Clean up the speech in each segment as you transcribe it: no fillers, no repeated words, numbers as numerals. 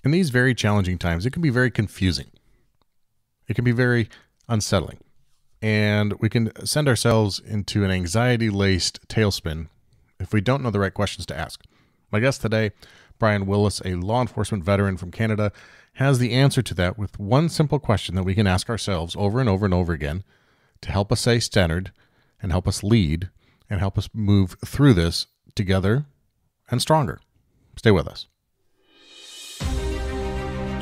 In these very challenging times, it can be very confusing. It can be very unsettling. And we can send ourselves into an anxiety-laced tailspin if we don't know the right questions to ask. My guest today, Brian Willis, a law enforcement veteran from Canada, has the answer to that with one simple question that we can ask ourselves over and over and over again to help us stay centered and help us lead and help us move through this together and stronger. Stay with us.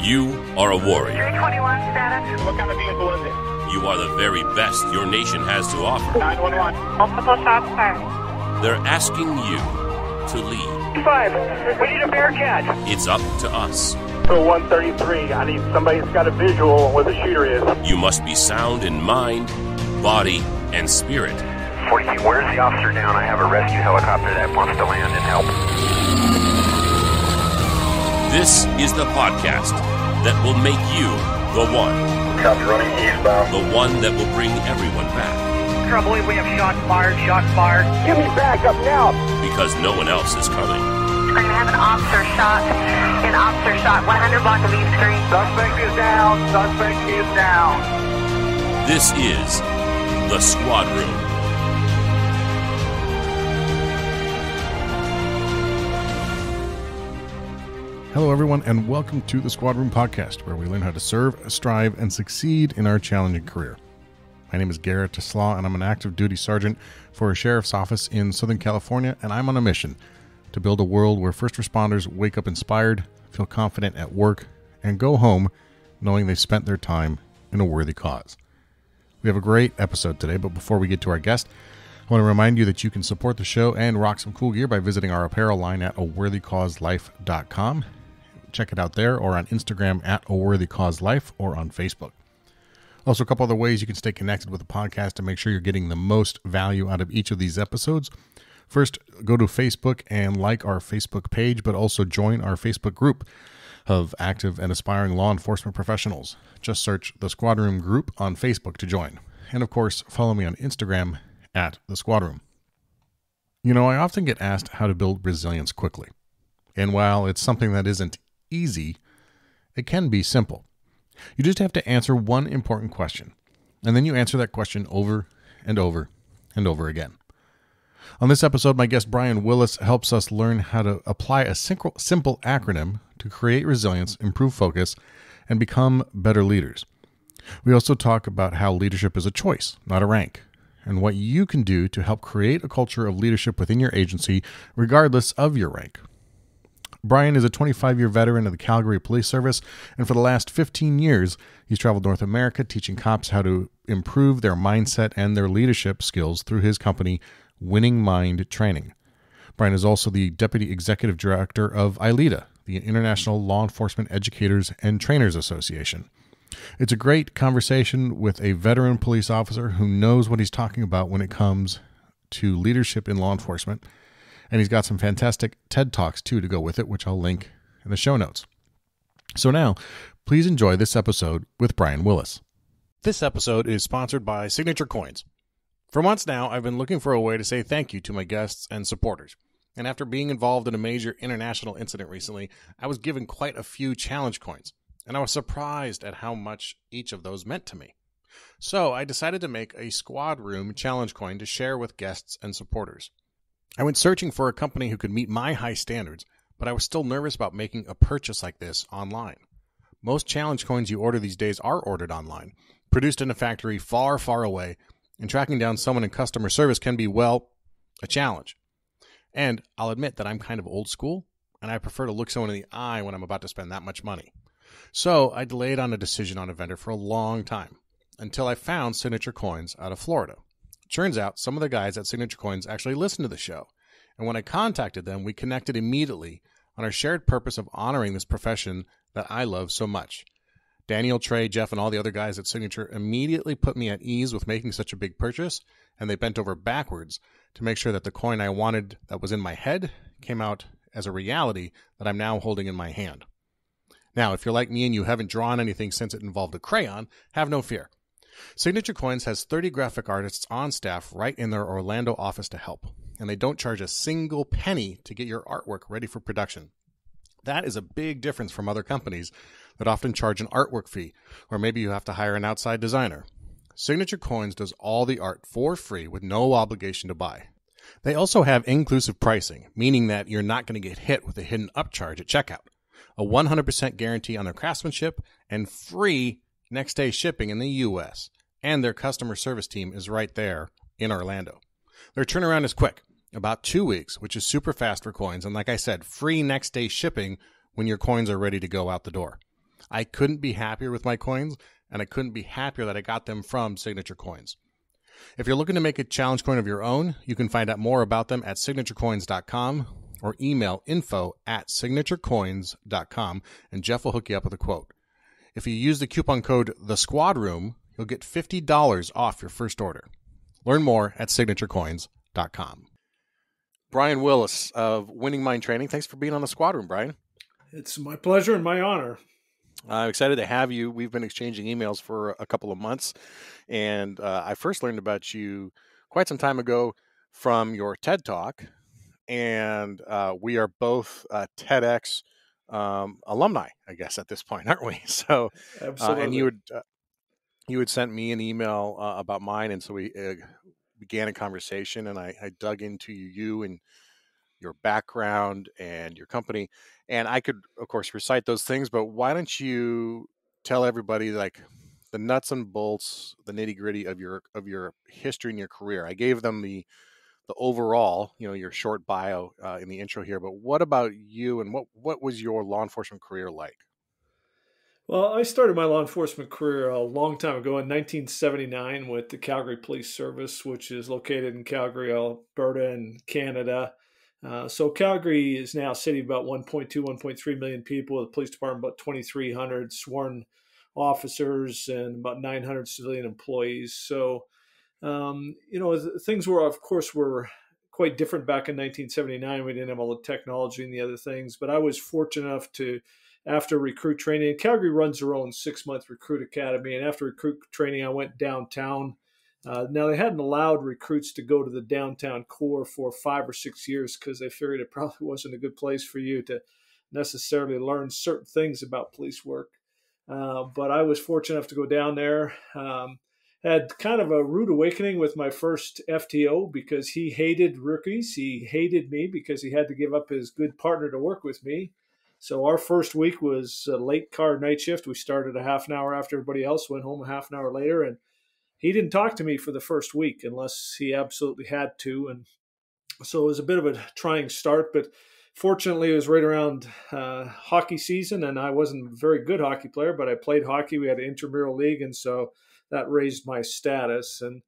You are a warrior. 321 status. What kind of vehicle is it? You are the very best your nation has to offer. 911. Multiple shots fired. They're asking you to lead. 5. We need a Bearcat. It's up to us. So 133. I need somebody that's got a visual on where the shooter is. You must be sound in mind, body, and spirit. 42, where's the officer down? I have a rescue helicopter that wants to land and help. This is the podcast that will make you the one. Copy, running eastbound. The one that will bring everyone back. I believe we have shots fired. Give me back up now. Because no one else is coming. We're going to have an officer shot. 100 block of East Street. Suspect is down. This is the Squad Room. Hello, everyone, and welcome to the Squad Room Podcast, where we learn how to serve, strive, and succeed in our challenging career. My name is Garrett Teslaw, and I'm an active duty sergeant for a sheriff's office in Southern California, and I'm on a mission to build a world where first responders wake up inspired, feel confident at work, and go home knowing they spent their time in a worthy cause. We have a great episode today, but before we get to our guest, I want to remind you that you can support the show and rock some cool gear by visiting our apparel line at aworthycauselife.com. Check it out there or on Instagram at aworthycauselife or on Facebook. Also, a couple other ways you can stay connected with the podcast to make sure you're getting the most value out of each of these episodes. First, go to Facebook and like our Facebook page, but also join our Facebook group of active and aspiring law enforcement professionals. Just search the Squad Room group on Facebook to join. And of course, follow me on Instagram at the Squad Room. You know, I often get asked how to build resilience quickly. And while it's something that isn't easy, it can be simple. You just have to answer one important question, and then you answer that question over and over and over again. On this episode, my guest Brian Willis helps us learn how to apply a simple acronym to create resilience, improve focus, and become better leaders. We also talk about how leadership is a choice, not a rank, and what you can do to help create a culture of leadership within your agency, regardless of your rank. Brian is a 25-year veteran of the Calgary Police Service, and for the last 15 years, he's traveled North America teaching cops how to improve their mindset and their leadership skills through his company, Winning Mind Training. Brian is also the Deputy Executive Director of ILEETA, the International Law Enforcement Educators and Trainers Association. It's a great conversation with a veteran police officer who knows what he's talking about when it comes to leadership in law enforcement. And he's got some fantastic TED Talks, too, to go with it, which I'll link in the show notes. So now, please enjoy this episode with Brian Willis. This episode is sponsored by Signature Coins. For months now, I've been looking for a way to say thank you to my guests and supporters. And after being involved in a major international incident recently, I was given quite a few challenge coins. And I was surprised at how much each of those meant to me. So I decided to make a Squad Room challenge coin to share with guests and supporters. I went searching for a company who could meet my high standards, but I was still nervous about making a purchase like this online. Most challenge coins you order these days are ordered online, produced in a factory far, far away, and tracking down someone in customer service can be, well, a challenge. And I'll admit that I'm kind of old school, and I prefer to look someone in the eye when I'm about to spend that much money. So I delayed on a decision on a vendor for a long time, until I found Signature Coins out of Florida. Turns out some of the guys at Signature Coins actually listen to the show, and when I contacted them, we connected immediately on our shared purpose of honoring this profession that I love so much. Daniel, Trey, Jeff, and all the other guys at Signature immediately put me at ease with making such a big purchase, and they bent over backwards to make sure that the coin I wanted that was in my head came out as a reality that I'm now holding in my hand. Now, if you're like me and you haven't drawn anything since it involved a crayon, have no fear. Signature Coins has 30 graphic artists on staff right in their Orlando office to help, and they don't charge a single penny to get your artwork ready for production. That is a big difference from other companies that often charge an artwork fee, or maybe you have to hire an outside designer. Signature Coins does all the art for free with no obligation to buy. They also have inclusive pricing, meaning that you're not going to get hit with a hidden upcharge at checkout, a 100% guarantee on their craftsmanship, and free next-day shipping in the U.S., and their customer service team is right there in Orlando. Their turnaround is quick, about 2 weeks, which is super fast for coins, and like I said, free next-day shipping when your coins are ready to go out the door. I couldn't be happier with my coins, and I couldn't be happier that I got them from Signature Coins. If you're looking to make a challenge coin of your own, you can find out more about them at signaturecoins.com or email info@signaturecoins.com, and Jeff will hook you up with a quote. If you use the coupon code TheSquadRoom, you'll get $50 off your first order. Learn more at signaturecoins.com. Brian Willis of Winning Mind Training. Thanks for being on the Squad Room, Brian. It's my pleasure and my honor. I'm excited to have you. We've been exchanging emails for a couple of months, and I first learned about you quite some time ago from your TED Talk, and we are both TEDx alumni, I guess, at this point, aren't we? So, Absolutely. And you had sent me an email about mine, and so we began a conversation, and I dug into you and your background and your company, and I could, of course, recite those things, but why don't you tell everybody like the nuts and bolts, the nitty gritty of your history and your career? I gave them the overall, your short bio in the intro here, but what about you, and what was your law enforcement career like? Well, I started my law enforcement career a long time ago in 1979 with the Calgary Police Service, which is located in Calgary, Alberta, in Canada. So Calgary is now a city of about 1.2, 1.3 million people, the police department about 2,300 sworn officers and about 900 civilian employees. So, things were quite different back in 1979. We didn't have all the technology and the other things, but I was fortunate enough to, after recruit training, Calgary runs their own 6-month recruit academy. And after recruit training, I went downtown. Now, they hadn't allowed recruits to go to the downtown core for 5 or 6 years because they figured it probably wasn't a good place for you to necessarily learn certain things about police work. But I was fortunate enough to go down there. Had kind of a rude awakening with my first FTO because he hated rookies. He hated me because he had to give up his good partner to work with me. So our first week was a late car night shift. We started a half an hour after everybody else, went home a half an hour later, and he didn't talk to me for the first week unless he absolutely had to. And so it was a bit of a trying start, but fortunately it was right around hockey season, and I wasn't a very good hockey player, but I played hockey. We had an intramural league, and so that raised my status. And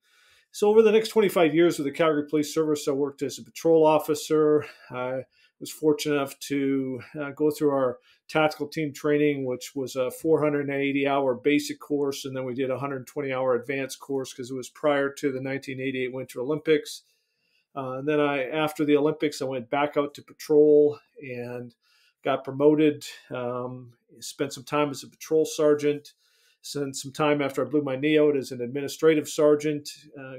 so over the next 25 years with the Calgary Police Service, I worked as a patrol officer. I was fortunate enough to go through our tactical team training, which was a 480-hour basic course, and then we did a 120-hour advanced course because it was prior to the 1988 Winter Olympics. And then after the Olympics, I went back out to patrol and got promoted, spent some time as a patrol sergeant, spent some time after I blew my knee out as an administrative sergeant,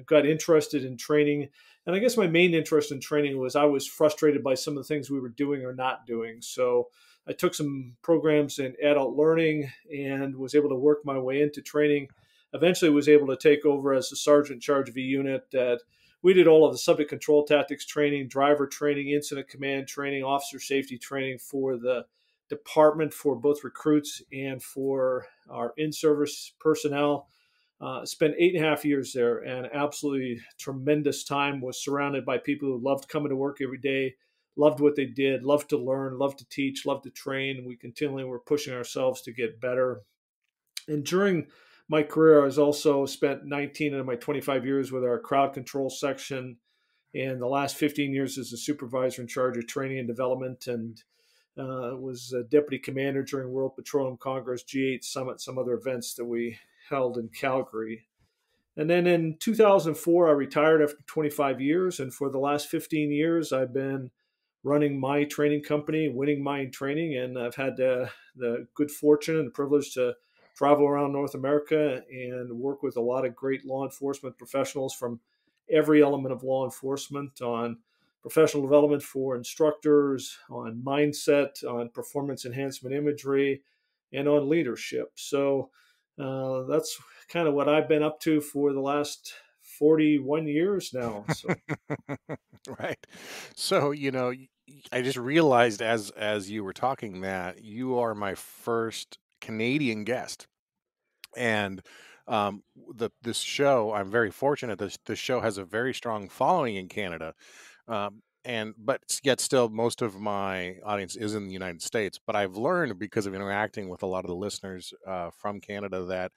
got interested in training. And I guess my main interest in training was I was frustrated by some of the things we were doing or not doing. So I took some programs in adult learning and was able to work my way into training. Eventually was able to take over as a sergeant in charge of a unit that we did all of the subject control tactics training, driver training, incident command training, officer safety training for the department, for both recruits and for our in-service personnel. Spent 8.5 years there, and absolutely tremendous time. Was surrounded by people who loved coming to work every day, loved what they did, loved to learn, loved to teach, loved to train. We continually were pushing ourselves to get better. And during my career, I was also spent 19 of my 25 years with our crowd control section, and the last 15 years as a supervisor in charge of training and development, and was a deputy commander during World Petroleum Congress, G8 Summit, some other events that we held in Calgary. And then in 2004, I retired after 25 years. And for the last 15 years, I've been running my training company, Winning Mind Training. And I've had the good fortune and the privilege to travel around North America and work with a lot of great law enforcement professionals from every element of law enforcement on professional development for instructors, on mindset, on performance enhancement imagery, and on leadership. So that's kind of what I've been up to for the last 41 years now. So Right. So, I just realized as you were talking that you are my first Canadian guest. And this show, I'm very fortunate. This show has a very strong following in Canada. And but yet still most of my audience is in the United States. But I've learned because of interacting with a lot of the listeners from Canada that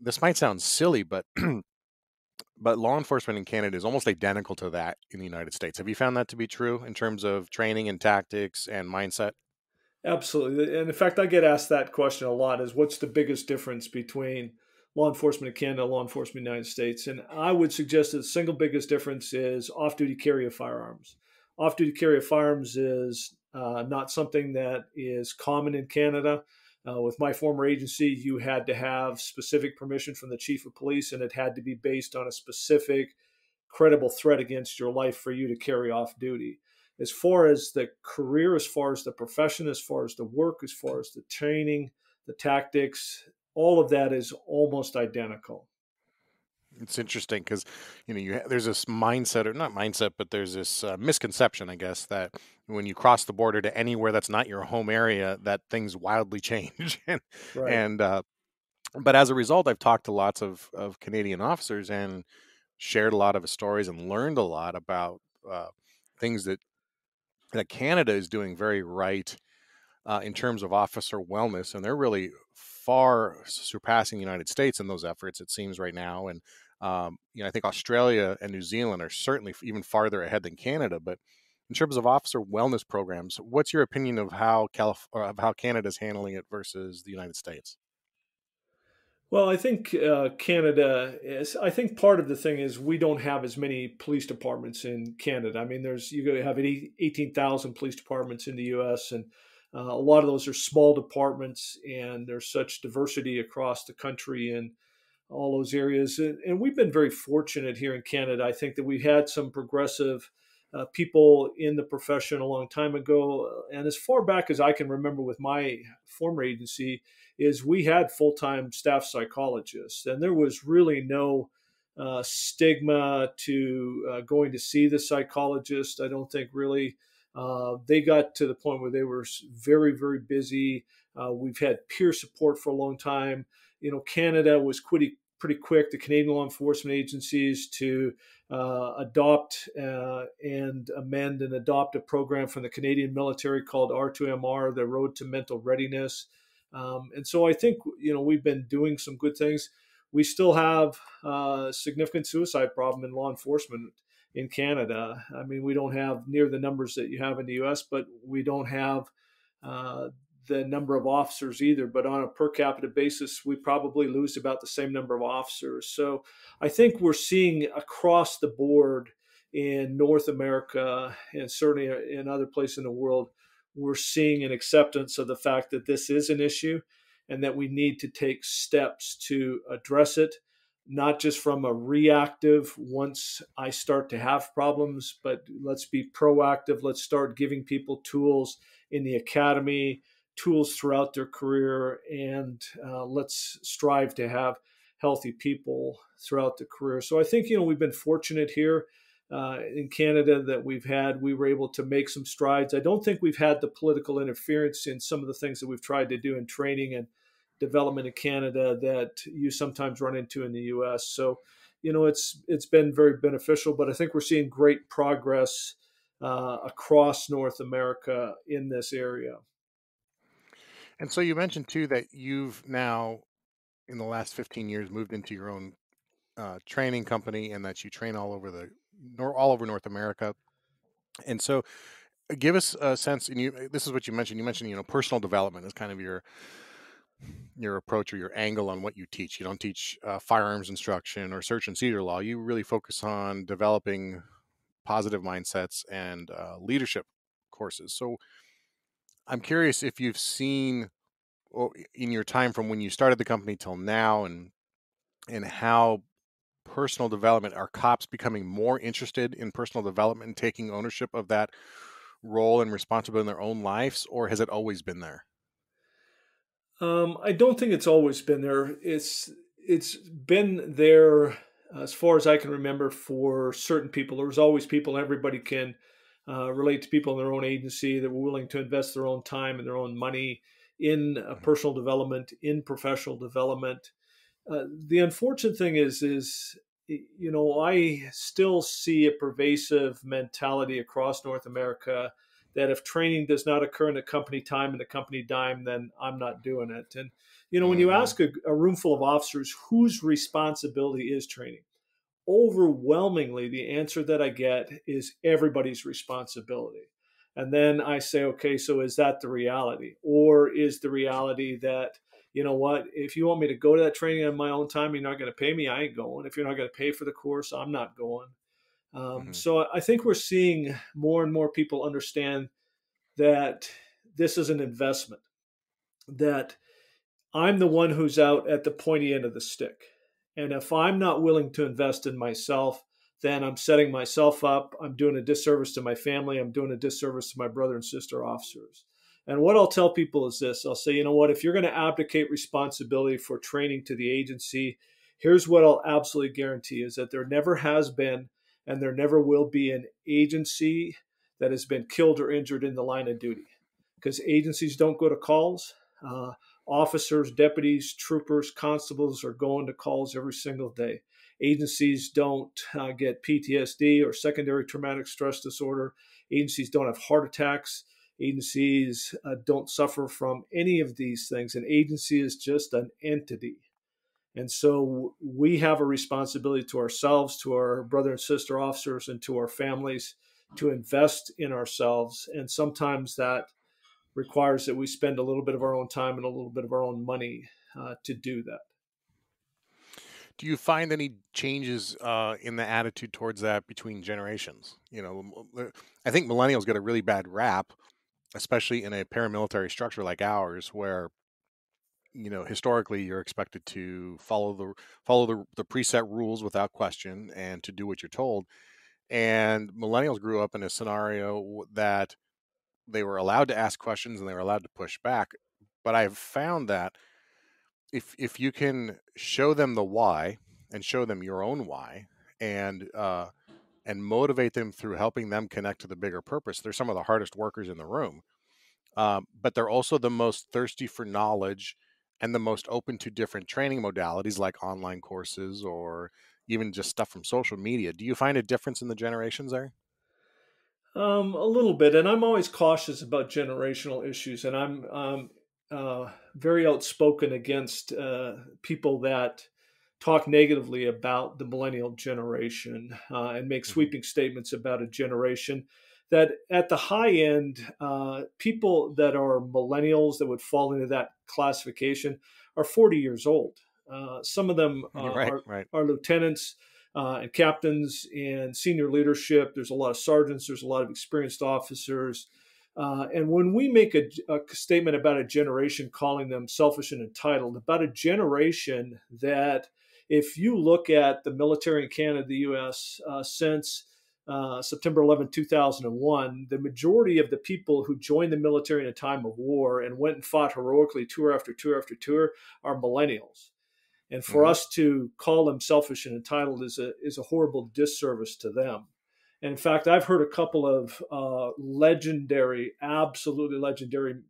this might sound silly, but but law enforcement in Canada is almost identical to that in the United States. Have you found that to be true in terms of training and tactics and mindset? absolutely. And in fact, I get asked that question a lot is what's the biggest difference between law enforcement in Canada and law enforcement in the United States? And I would suggest that the single biggest difference is off-duty carry of firearms. Off-duty carry of firearms is not something that is common in Canada. With my former agency, you had to have specific permission from the chief of police, and it had to be based on a specific credible threat against your life for you to carry off duty. As far as the career, as far as the profession, as far as the work, as far as the training, the tactics, all of that is almost identical. It's interesting because there's this mindset, or not mindset, but there's this misconception, I guess, that when you cross the border to anywhere that's not your home area, that things wildly change. and Right. and but as a result, I've talked to lots of Canadian officers and shared a lot of stories and learned a lot about things that Canada is doing very right in terms of officer wellness, and they're really far surpassing the United States in those efforts. It seems right now, and I think Australia and New Zealand are certainly even farther ahead than Canada. But in terms of officer wellness programs, what's your opinion of how Canada's handling it versus the United States? Well, I think Canada is. I think part of the thing is we don't have as many police departments in Canada. I mean, you have 18,000 police departments in the U.S. and a lot of those are small departments, and there's such diversity across the country in all those areas. And we've been very fortunate here in Canada. I think that we had some progressive people in the profession a long time ago, and as far back as I can remember with my former agency is we had full-time staff psychologists, and there was really no stigma to going to see the psychologist. I don't think really. They got to the point where they were very, very busy. We've had peer support for a long time. Canada was pretty quick, the Canadian law enforcement agencies, to adopt and amend and adopt a program from the Canadian military called R2MR, the Road to Mental Readiness. And so I think, we've been doing some good things. We still have a significant suicide problem in law enforcement in Canada. I mean, we don't have near the numbers that you have in the US, but we don't have the number of officers either. But on a per capita basis, we probably lose about the same number of officers. So I think we're seeing across the board in North America and certainly in other places in the world, we're seeing an acceptance of the fact that this is an issue and that we need to take steps to address it, not just from a reactive, once I start to have problems, but let's be proactive. Let's start giving people tools in the academy, tools throughout their career, and let's strive to have healthy people throughout the career. So I think, we've been fortunate here in Canada that we were able to make some strides. I don't think we've had the political interference in some of the things that we've tried to do in training and development in Canada that you sometimes run into in the U.S. So, it's been very beneficial, but I think we're seeing great progress across North America in this area. And so you mentioned too that you've now, in the last 15 years, moved into your own training company, and that you train all over North America. And so, give us a sense. And this is what you mentioned. You mentioned, personal development is kind of your approach or your angle on what you teach. You don't teach firearms instruction or search and seizure law. You really focus on developing positive mindsets and leadership courses. So I'm curious if you've seen, in your time from when you started the company till now, and how personal development? Are cops becoming more interested in personal development and taking ownership of that role and responsibility in their own lives, or has it always been there? I don't think it's always been there. It's been there as far as I can remember for certain people. There was always people. Everybody can relate to people in their own agency that were willing to invest their own time and their own money in personal development, in professional development. The unfortunate thing is I still see a pervasive mentality across North America that if training does not occur in a company time and a company dime, then I'm not doing it. And when you Hmm. ask a room full of officers whose responsibility is training, overwhelmingly the answer that I get is everybody's responsibility. And then I say, okay, so is that the reality? Or is the reality that, you know what, if you want me to go to that training on my own time, you're not going to pay me, I ain't going. If you're not going to pay for the course, I'm not going. Hmm. So I think we're seeing more and more people understand that this is an investment, that I'm the one who's out at the pointy end of the stick. And if I'm not willing to invest in myself, then I'm setting myself up. I'm doing a disservice to my family. I'm doing a disservice to my brother and sister officers. And what I'll tell people is this: I'll say, you know what, if you're going to abdicate responsibility for training to the agency, here's what I'll absolutely guarantee is that there never has been and there never will be an agency that has been killed or injured in the line of duty, because agencies don't go to calls. Officers, deputies, troopers, constables are going to calls every single day. Agencies don't get PTSD or secondary traumatic stress disorder. Agencies don't have heart attacks. Agencies don't suffer from any of these things. An agency is just an entity. And so we have a responsibility to ourselves, to our brother and sister officers, and to our families to invest in ourselves. And sometimes that requires that we spend a little bit of our own time and a little bit of our own money to do that. Do you find any changes in the attitude towards that between generations? I think millennials get a really bad rap, especially in a paramilitary structure like ours, where historically you're expected to follow the preset rules without question and to do what you're told. And millennials grew up in a scenario that they were allowed to ask questions and they were allowed to push back. But I've found that if you can show them the why and show them your own why, and motivate them through helping them connect to the bigger purpose, they're some of the hardest workers in the room. But they're also the most thirsty for knowledge and the most open to different training modalities like online courses or even just stuff from social media. Do you find a difference in the generations there? A little bit, and I'm always cautious about generational issues, and I'm very outspoken against people that talk negatively about the millennial generation and make Hmm. sweeping statements about a generation that at the high end, people that are millennials that would fall into that classification are 40 years old. Some of them Right, right. are lieutenants and captains and senior leadership. There's a lot of sergeants. There's a lot of experienced officers. And when we make a statement about a generation, calling them selfish and entitled, about a generation that, if you look at the military in Canada, the U.S., since September 11, 2001, the majority of the people who joined the military in a time of war and went and fought heroically tour after tour after tour are millennials. And for Hmm. us to call them selfish and entitled is a horrible disservice to them. And in fact, I've heard a couple of legendary, absolutely legendary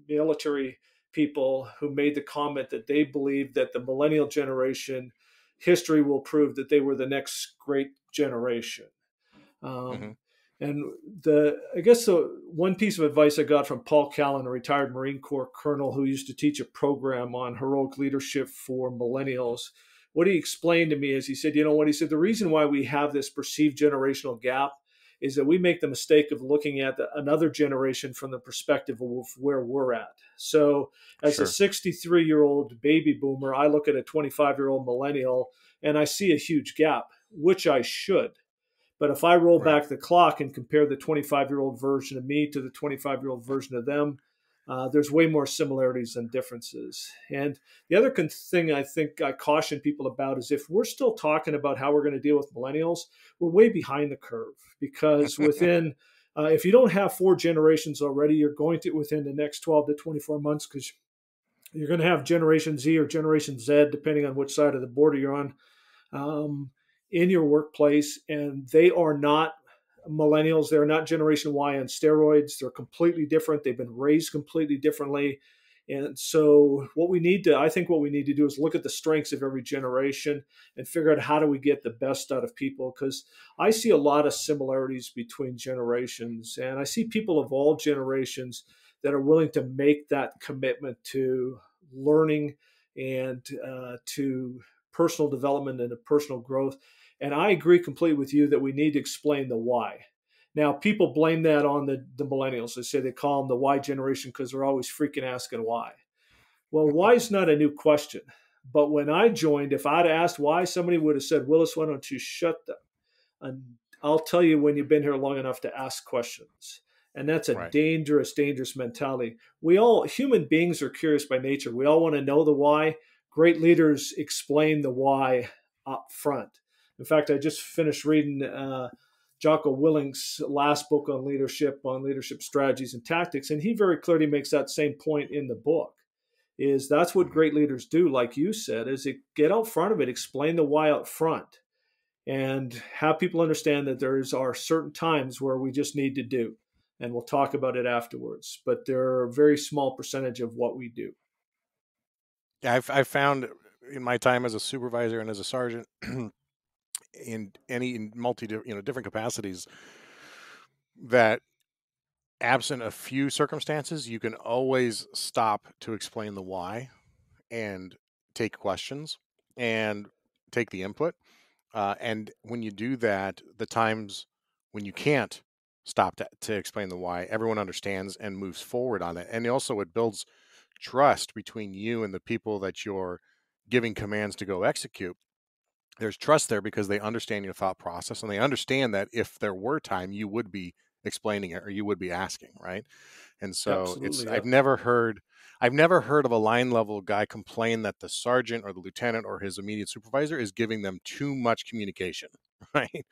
military people who made the comment that they believe that the millennial generation, history will prove that they were the next great generation. Hmm. Um, and I guess the one piece of advice I got from Paul Callan, a retired Marine Corps colonel who used to teach a program on heroic leadership for millennials, what he explained to me is he said, you know what? He said, the reason why we have this perceived generational gap is that we make the mistake of looking at another generation from the perspective of where we're at. So as a Sure. 63-year-old baby boomer, I look at a 25-year-old millennial and I see a huge gap, which I should. But if I roll Right. back the clock and compare the 25-year-old version of me to the 25-year-old version of them, there's way more similarities than differences. And the other thing I think I caution people about is if we're still talking about how we're going to deal with millennials, we're way behind the curve, because within if you don't have 4 generations already, you're going to within the next 12 to 24 months, because you're going to have Generation Z or Generation Z, depending on which side of the border you're on, in your workplace. And they are not millennials. They're not Generation Y on steroids. They're completely different. They've been raised completely differently. And so I think what we need to do is look at the strengths of every generation and figure out how do we get the best out of people, because I see a lot of similarities between generations, and I see people of all generations that are willing to make that commitment to learning and to personal development and to personal growth. And I agree completely with you that we need to explain the why. Now, people blame that on the millennials. They say they call them the Y generation because they're always freaking asking why. Well, why is not a new question. But when I joined, if I'd asked why, somebody would have said, Willis, why don't you shut them? And I'll tell you when you've been here long enough to ask questions. And that's a dangerous, dangerous mentality. Human beings are curious by nature. We all want to know the why. Great leaders explain the why up front. In fact, I just finished reading Jocko Willink's last book on leadership strategies and tactics, and he very clearly makes that same point in the book. That's what great leaders do, like you said, is get out front of it, explain the why out front, and have people understand that there are certain times where we just need to do, and we'll talk about it afterwards. But they're a very small percentage of what we do. Yeah, I've found in my time as a supervisor and as a sergeant in different capacities that absent a few circumstances, you can always stop to explain the why and take questions and take the input. And when you do that, the times when you can't stop to explain the why, everyone understands and moves forward on it. And also it builds trust between you and the people that you're giving commands to go execute. There's trust there because they understand your thought process, and they understand that if there were time, you would be explaining it or you would be asking, right? And so I've never heard of a line level guy complain that the sergeant or the lieutenant or his immediate supervisor is giving them too much communication, right?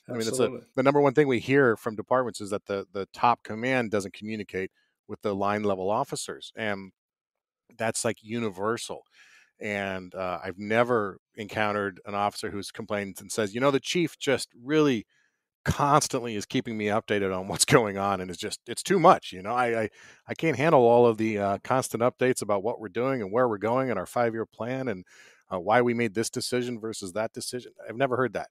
Absolutely. I mean, it's the number one thing we hear from departments is that the top command doesn't communicate with the line level officers, and that's like universal. And I've never encountered an officer who's complained and says, the chief just really constantly is keeping me updated on what's going on, and it's too much. I can't handle all of the constant updates about what we're doing and where we're going and our 5-year plan and why we made this decision versus that decision. I've never heard that,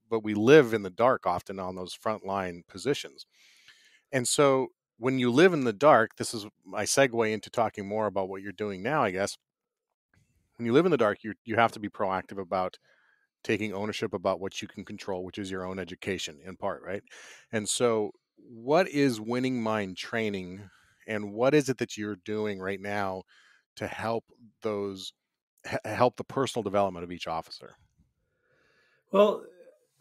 but we live in the dark often on those frontline positions. And so when you live in the dark, this is my segue into talking more about what you're doing now, I guess. When you live in the dark, you have to be proactive about taking ownership about what you can control, which is your own education in part, right? And so what is Winning Mind training, and what is it that you're doing right now to help the personal development of each officer? Well,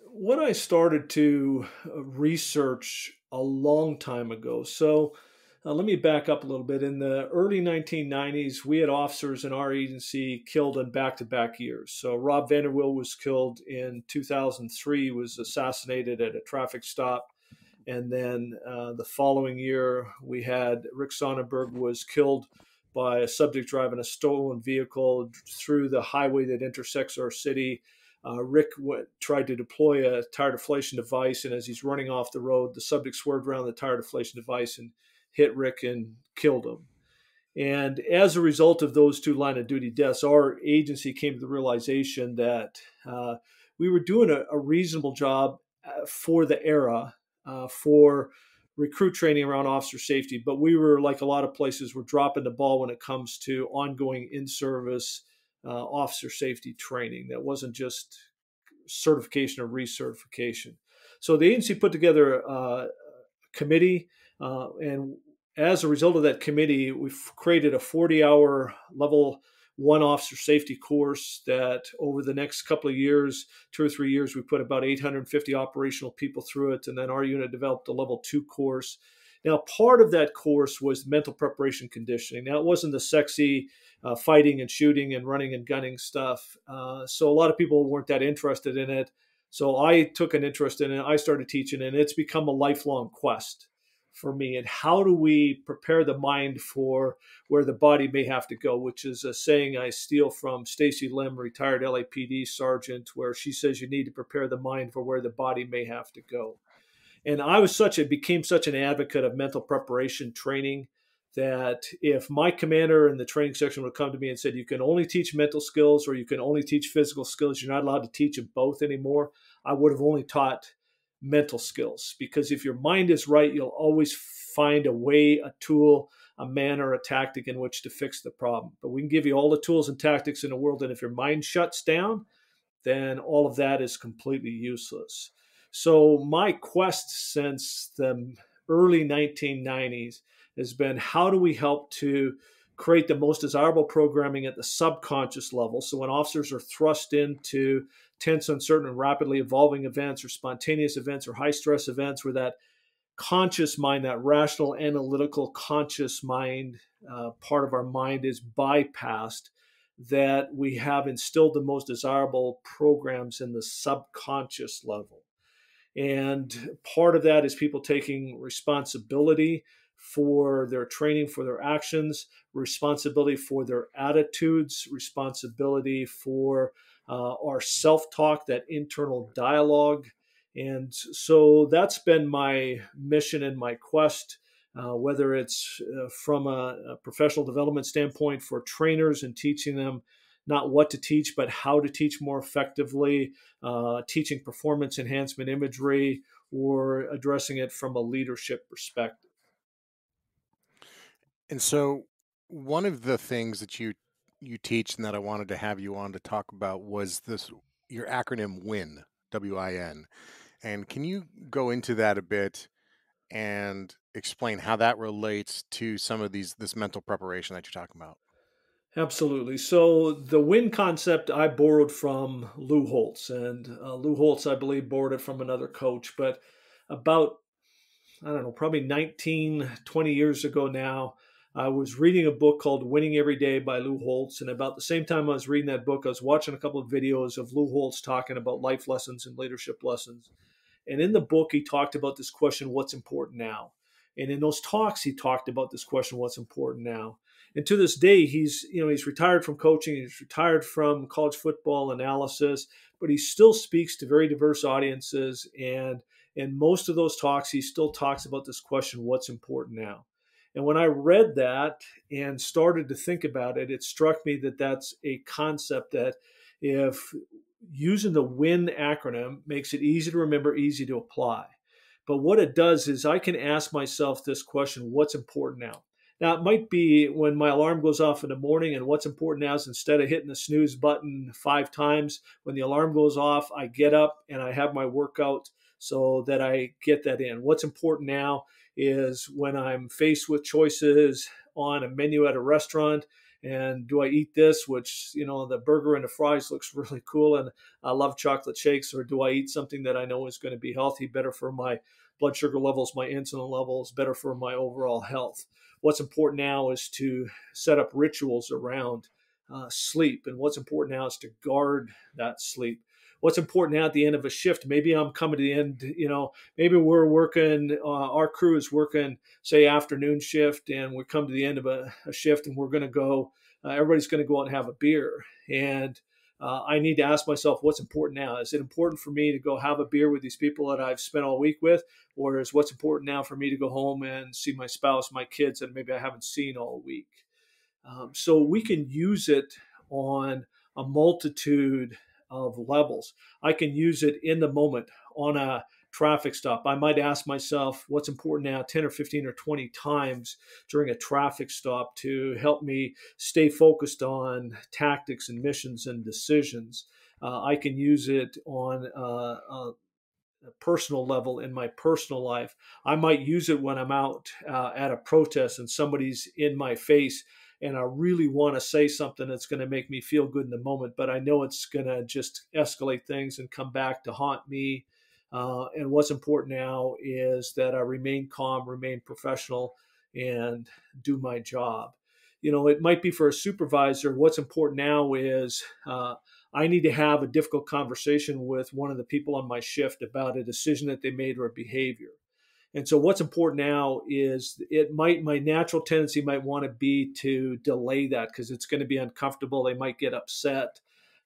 when I started to research a long time ago, so let me back up a little bit. In the early 1990s, we had officers in our agency killed in back-to-back years. So Rob Vanderwill was killed in 2003, was assassinated at a traffic stop. And then the following year, we had Rick Sonnenberg was killed by a subject driving a stolen vehicle through the highway that intersects our city. Rick tried to deploy a tire deflation device, and as he's running off the road, the subject swerved around the tire deflation device and hit Rick and killed him. And as a result of those 2 line of duty deaths, our agency came to the realization that we were doing a reasonable job for the era for recruit training around officer safety, but we were, like a lot of places, we're dropping the ball when it comes to ongoing in-service officer safety training. That wasn't just certification or recertification. So the agency put together a committee, and as a result of that committee, we've created a 40-hour level 1 officer safety course that over the next couple of years, 2 or 3 years, we put about 850 operational people through it. And then our unit developed a level 2 course. Now, part of that course was mental preparation conditioning. Now, it wasn't the sexy fighting and shooting and running and gunning stuff. So a lot of people weren't that interested in it. So I took an interest in it. I started teaching, and it's become a lifelong quest for me. And how do we prepare the mind for where the body may have to go, which is a saying I steal from Stacy Lim, retired LAPD sergeant, where she says you need to prepare the mind for where the body may have to go. And I became such an advocate of mental preparation training that if my commander in the training section would come to me and said, you can only teach mental skills or you can only teach physical skills, you're not allowed to teach them both anymore, I would have only taught mental skills. Because if your mind is right, you'll always find a way, a tool, a manner, a tactic in which to fix the problem. But we can give you all the tools and tactics in the world, and if your mind shuts down, then all of that is completely useless. So my quest since the early 1990s has been, how do we help to create the most desirable programming at the subconscious level? So when officers are thrust into tense, uncertain, and rapidly evolving events or spontaneous events or high stress events where that conscious mind, that rational, analytical, conscious mind, part of our mind is bypassed, that we have instilled the most desirable programs in the subconscious level. And part of that is people taking responsibility for their training, for their actions, responsibility for their attitudes, responsibility for our self-talk, that internal dialogue. And so that's been my mission and my quest, whether it's from a professional development standpoint for trainers and teaching them not what to teach, but how to teach more effectively, teaching performance enhancement imagery, or addressing it from a leadership perspective. And so one of the things that you teach and that I wanted to have you on to talk about was your acronym WIN, W-I-N. And can you go into that a bit and explain how that relates to some of this mental preparation that you're talking about? Absolutely. So the WIN concept I borrowed from Lou Holtz, and Lou Holtz, I believe, borrowed it from another coach. But about, I don't know, probably 19, 20 years ago now, I was reading a book called Winning Every Day by Lou Holtz. And about the same time I was reading that book, I was watching a couple of videos of Lou Holtz talking about life lessons and leadership lessons. And in the book, he talked about this question, what's important now? And in those talks, he talked about this question, what's important now? And to this day, he's retired from coaching, he's retired from college football analysis, but he still speaks to very diverse audiences. And in most of those talks, he still talks about this question, what's important now? And when I read that and started to think about it, it struck me that that's a concept that if using the WIN acronym makes it easy to remember, easy to apply. But what it does is I can ask myself this question, what's important now? Now, it might be when my alarm goes off in the morning, and what's important now is instead of hitting the snooze button 5 times, when the alarm goes off, I get up and I have my workout so that I get that in. What's important now is when I'm faced with choices on a menu at a restaurant, and do I eat this, which, the burger and the fries looks really cool and I love chocolate shakes, or do I eat something that I know is going to be healthy, better for my blood sugar levels, my insulin levels, better for my overall health? What's important now is to set up rituals around sleep. And what's important now is to guard that sleep. What's important now at the end of a shift, maybe I'm coming to the end, maybe we're working, our crew is working, say, afternoon shift, and we come to the end of a shift and we're going to go, everybody's going to go out and have a beer. And I need to ask myself, what's important now? Is it important for me to go have a beer with these people that I've spent all week with? Or is what's important now for me to go home and see my spouse, my kids that maybe I haven't seen all week? So we can use it on a multitude of levels. I can use it in the moment on a traffic stop. I might ask myself what's important now 10 or 15 or 20 times during a traffic stop to help me stay focused on tactics and missions and decisions. I can use it on a personal level in my personal life. I might use it when I'm out at a protest and somebody's in my face and I really want to say something that's going to make me feel good in the moment, but I know it's going to just escalate things and come back to haunt me And what's important now is that I remain calm, remain professional, and do my job. It might be for a supervisor. What's important now is I need to have a difficult conversation with one of the people on my shift about a decision that they made or a behavior. And so what's important now is my natural tendency might want to be to delay that because it's going to be uncomfortable. They might get upset.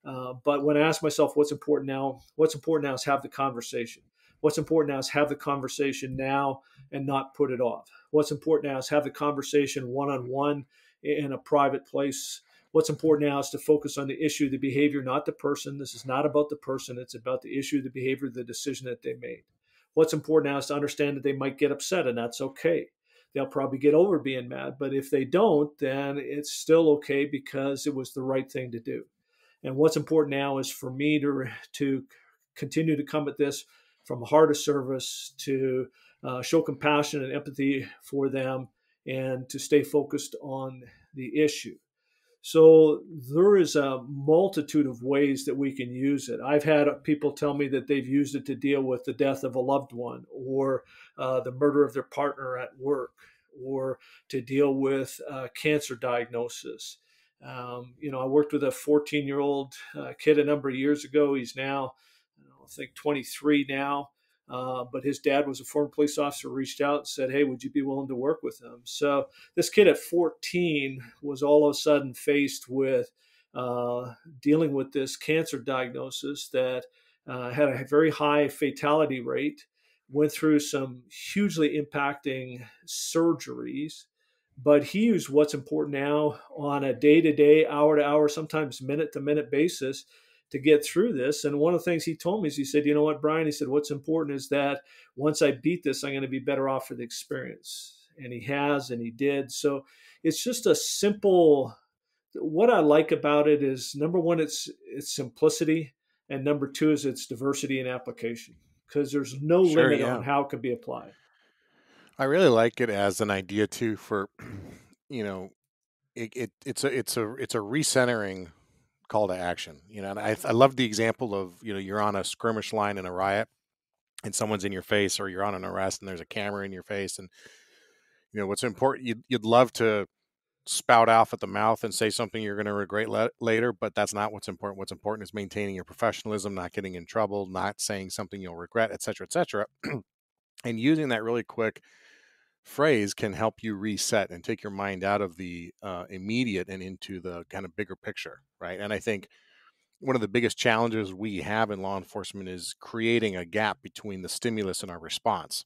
But when I ask myself what's important now is have the conversation. What's important now is have the conversation now and not put it off. What's important now is have the conversation one-on-one in a private place. What's important now is to focus on the issue, the behavior, not the person. This is not about the person. It's about the issue, the behavior, the decision that they made. What's important now is to understand that they might get upset, and that's okay. They'll probably get over being mad. But if they don't, then it's still okay because it was the right thing to do. And what's important now is for me to continue to come at this from a heart of service, to show compassion and empathy for them, and to stay focused on the issue. So there is a multitude of ways that we can use it. I've had people tell me that they've used it to deal with the death of a loved one, or the murder of their partner at work, or to deal with cancer diagnosis. I worked with a 14-year-old kid a number of years ago. He's now, I think, 23 now. But his dad was a former police officer, reached out and said, hey, would you be willing to work with him? So this kid at 14 was all of a sudden faced with dealing with this cancer diagnosis that had a very high fatality rate, went through some hugely impacting surgeries. But he used what's important now on a day-to-day, hour-to-hour, sometimes minute-to-minute basis to get through this. And one of the things he told me is he said, you know what, Brian, he said, what's important is that once I beat this, I'm going to be better off for the experience. And he has, and he did. So it's just a simple, what I like about it is, number one, it's simplicity. And number two is its diversity and application, because there's no limit on how it can be applied. I really like it as an idea too for, it's a recentering call to action, and I love the example of, you're on a skirmish line in a riot and someone's in your face, or you're on an arrest and there's a camera in your face. And, what's important, you'd love to spout off at the mouth and say something you're going to regret later, but that's not what's important. What's important is maintaining your professionalism, not getting in trouble, not saying something you'll regret, et cetera, et cetera. And using that really quick phrase can help you reset and take your mind out of the immediate and into the kind of bigger picture, right? And I think one of the biggest challenges we have in law enforcement is creating a gap between the stimulus and our response,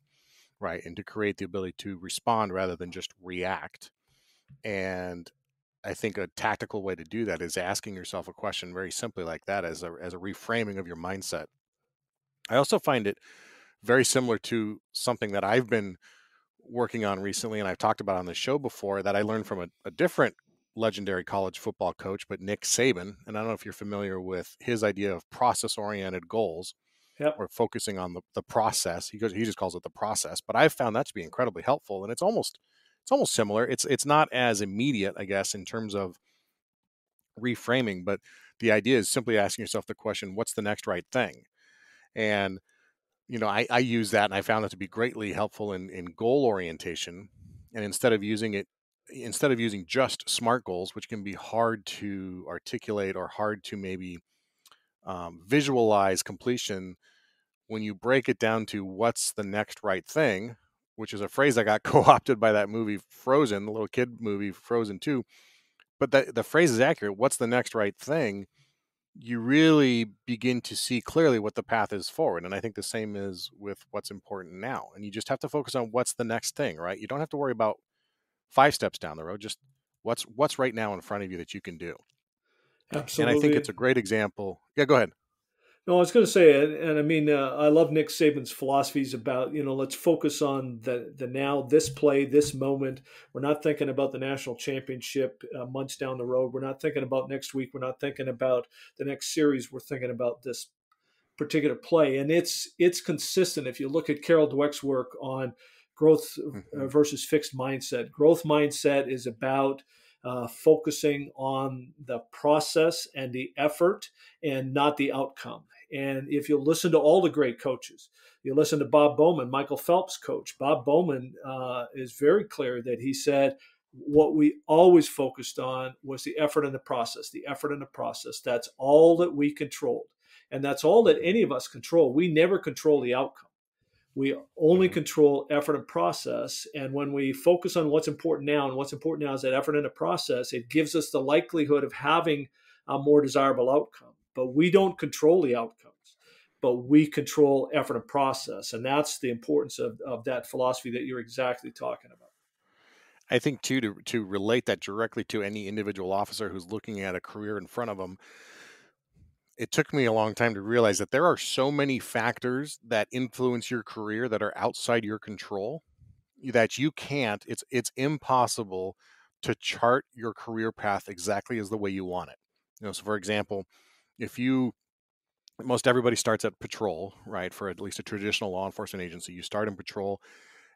right? And to create the ability to respond rather than just react. And I think a tactical way to do that is asking yourself a question very simply like that, as a reframing of your mindset. I also find it very similar to something that I've been working on recently, and I've talked about on the show before, that I learned from a different legendary college football coach, but Nick Saban. And I don't know if you're familiar with his idea of process-oriented goals. Yep. Or focusing on the process. He just calls it the process. But I've found that to be incredibly helpful, and it's almost similar. It's not as immediate, I guess, in terms of reframing, but the idea is simply asking yourself the question, what's the next right thing? And I use that, and I found it to be greatly helpful in goal orientation. And instead of using just SMART goals, which can be hard to articulate or hard to maybe visualize completion, when you break it down to what's the next right thing, which is a phrase that got co-opted by that movie Frozen, the little kid movie Frozen 2. But the phrase is accurate. What's the next right thing? You really begin to see clearly what the path is forward. And I think the same is with what's important now. And you just have to focus on what's the next thing, right? You don't have to worry about 5 steps down the road, just what's right now in front of you that you can do. Absolutely. And I think it's a great example. Yeah, go ahead. No, I was going to say, and I mean, I love Nick Saban's philosophies about, let's focus on the now, this play, this moment. We're not thinking about the national championship months down the road. We're not thinking about next week. We're not thinking about the next series. We're thinking about this particular play. And it's consistent. If you look at Carol Dweck's work on growth versus fixed mindset, growth mindset is about focusing on the process and the effort and not the outcome. And if you listen to all the great coaches, you listen to Bob Bowman, Michael Phelps' coach. Bob Bowman is very clear that he said what we always focused on was the effort and the process, the effort and the process. That's all that we controlled. And that's all that any of us control. We never control the outcome. We only control effort and process. And when we focus on what's important now, and what's important now is that effort and the process, it gives us the likelihood of having a more desirable outcome. But we don't control the outcomes, but we control effort and process. And that's the importance of that philosophy that you're exactly talking about. I think, too, to relate that directly to any individual officer who's looking at a career in front of them, it took me a long time to realize that there are so many factors that influence your career that are outside your control that you can't, it's impossible to chart your career path exactly as the way you want it. So for example, most everybody starts at patrol, right? For at least a traditional law enforcement agency, you start in patrol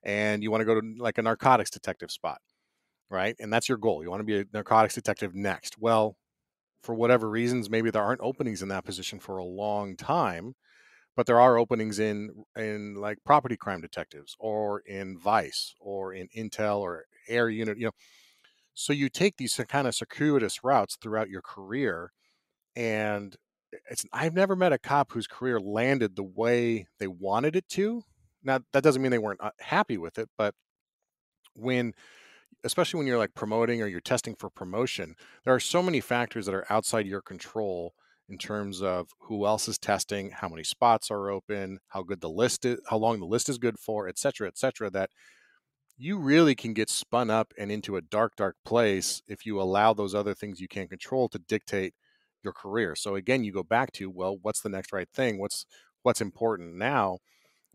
and you want to go to like a narcotics detective spot, right? And that's your goal. You want to be a narcotics detective next. Well, for whatever reasons, maybe there aren't openings in that position for a long time, but there are openings in like property crime detectives or in Vice or in Intel or Air Unit, So you take these kind of circuitous routes throughout your career, and I've never met a cop whose career landed the way they wanted it to. Now, that doesn't mean they weren't happy with it, but especially when you're like promoting or you're testing for promotion, there are so many factors that are outside your control in terms of who else is testing, how many spots are open, how good the list is, how long the list is good for, et cetera, that you really can get spun up and into a dark, dark place if you allow those other things you can't control to dictate your career. So again, you go back to, well, what's the next right thing? What's important now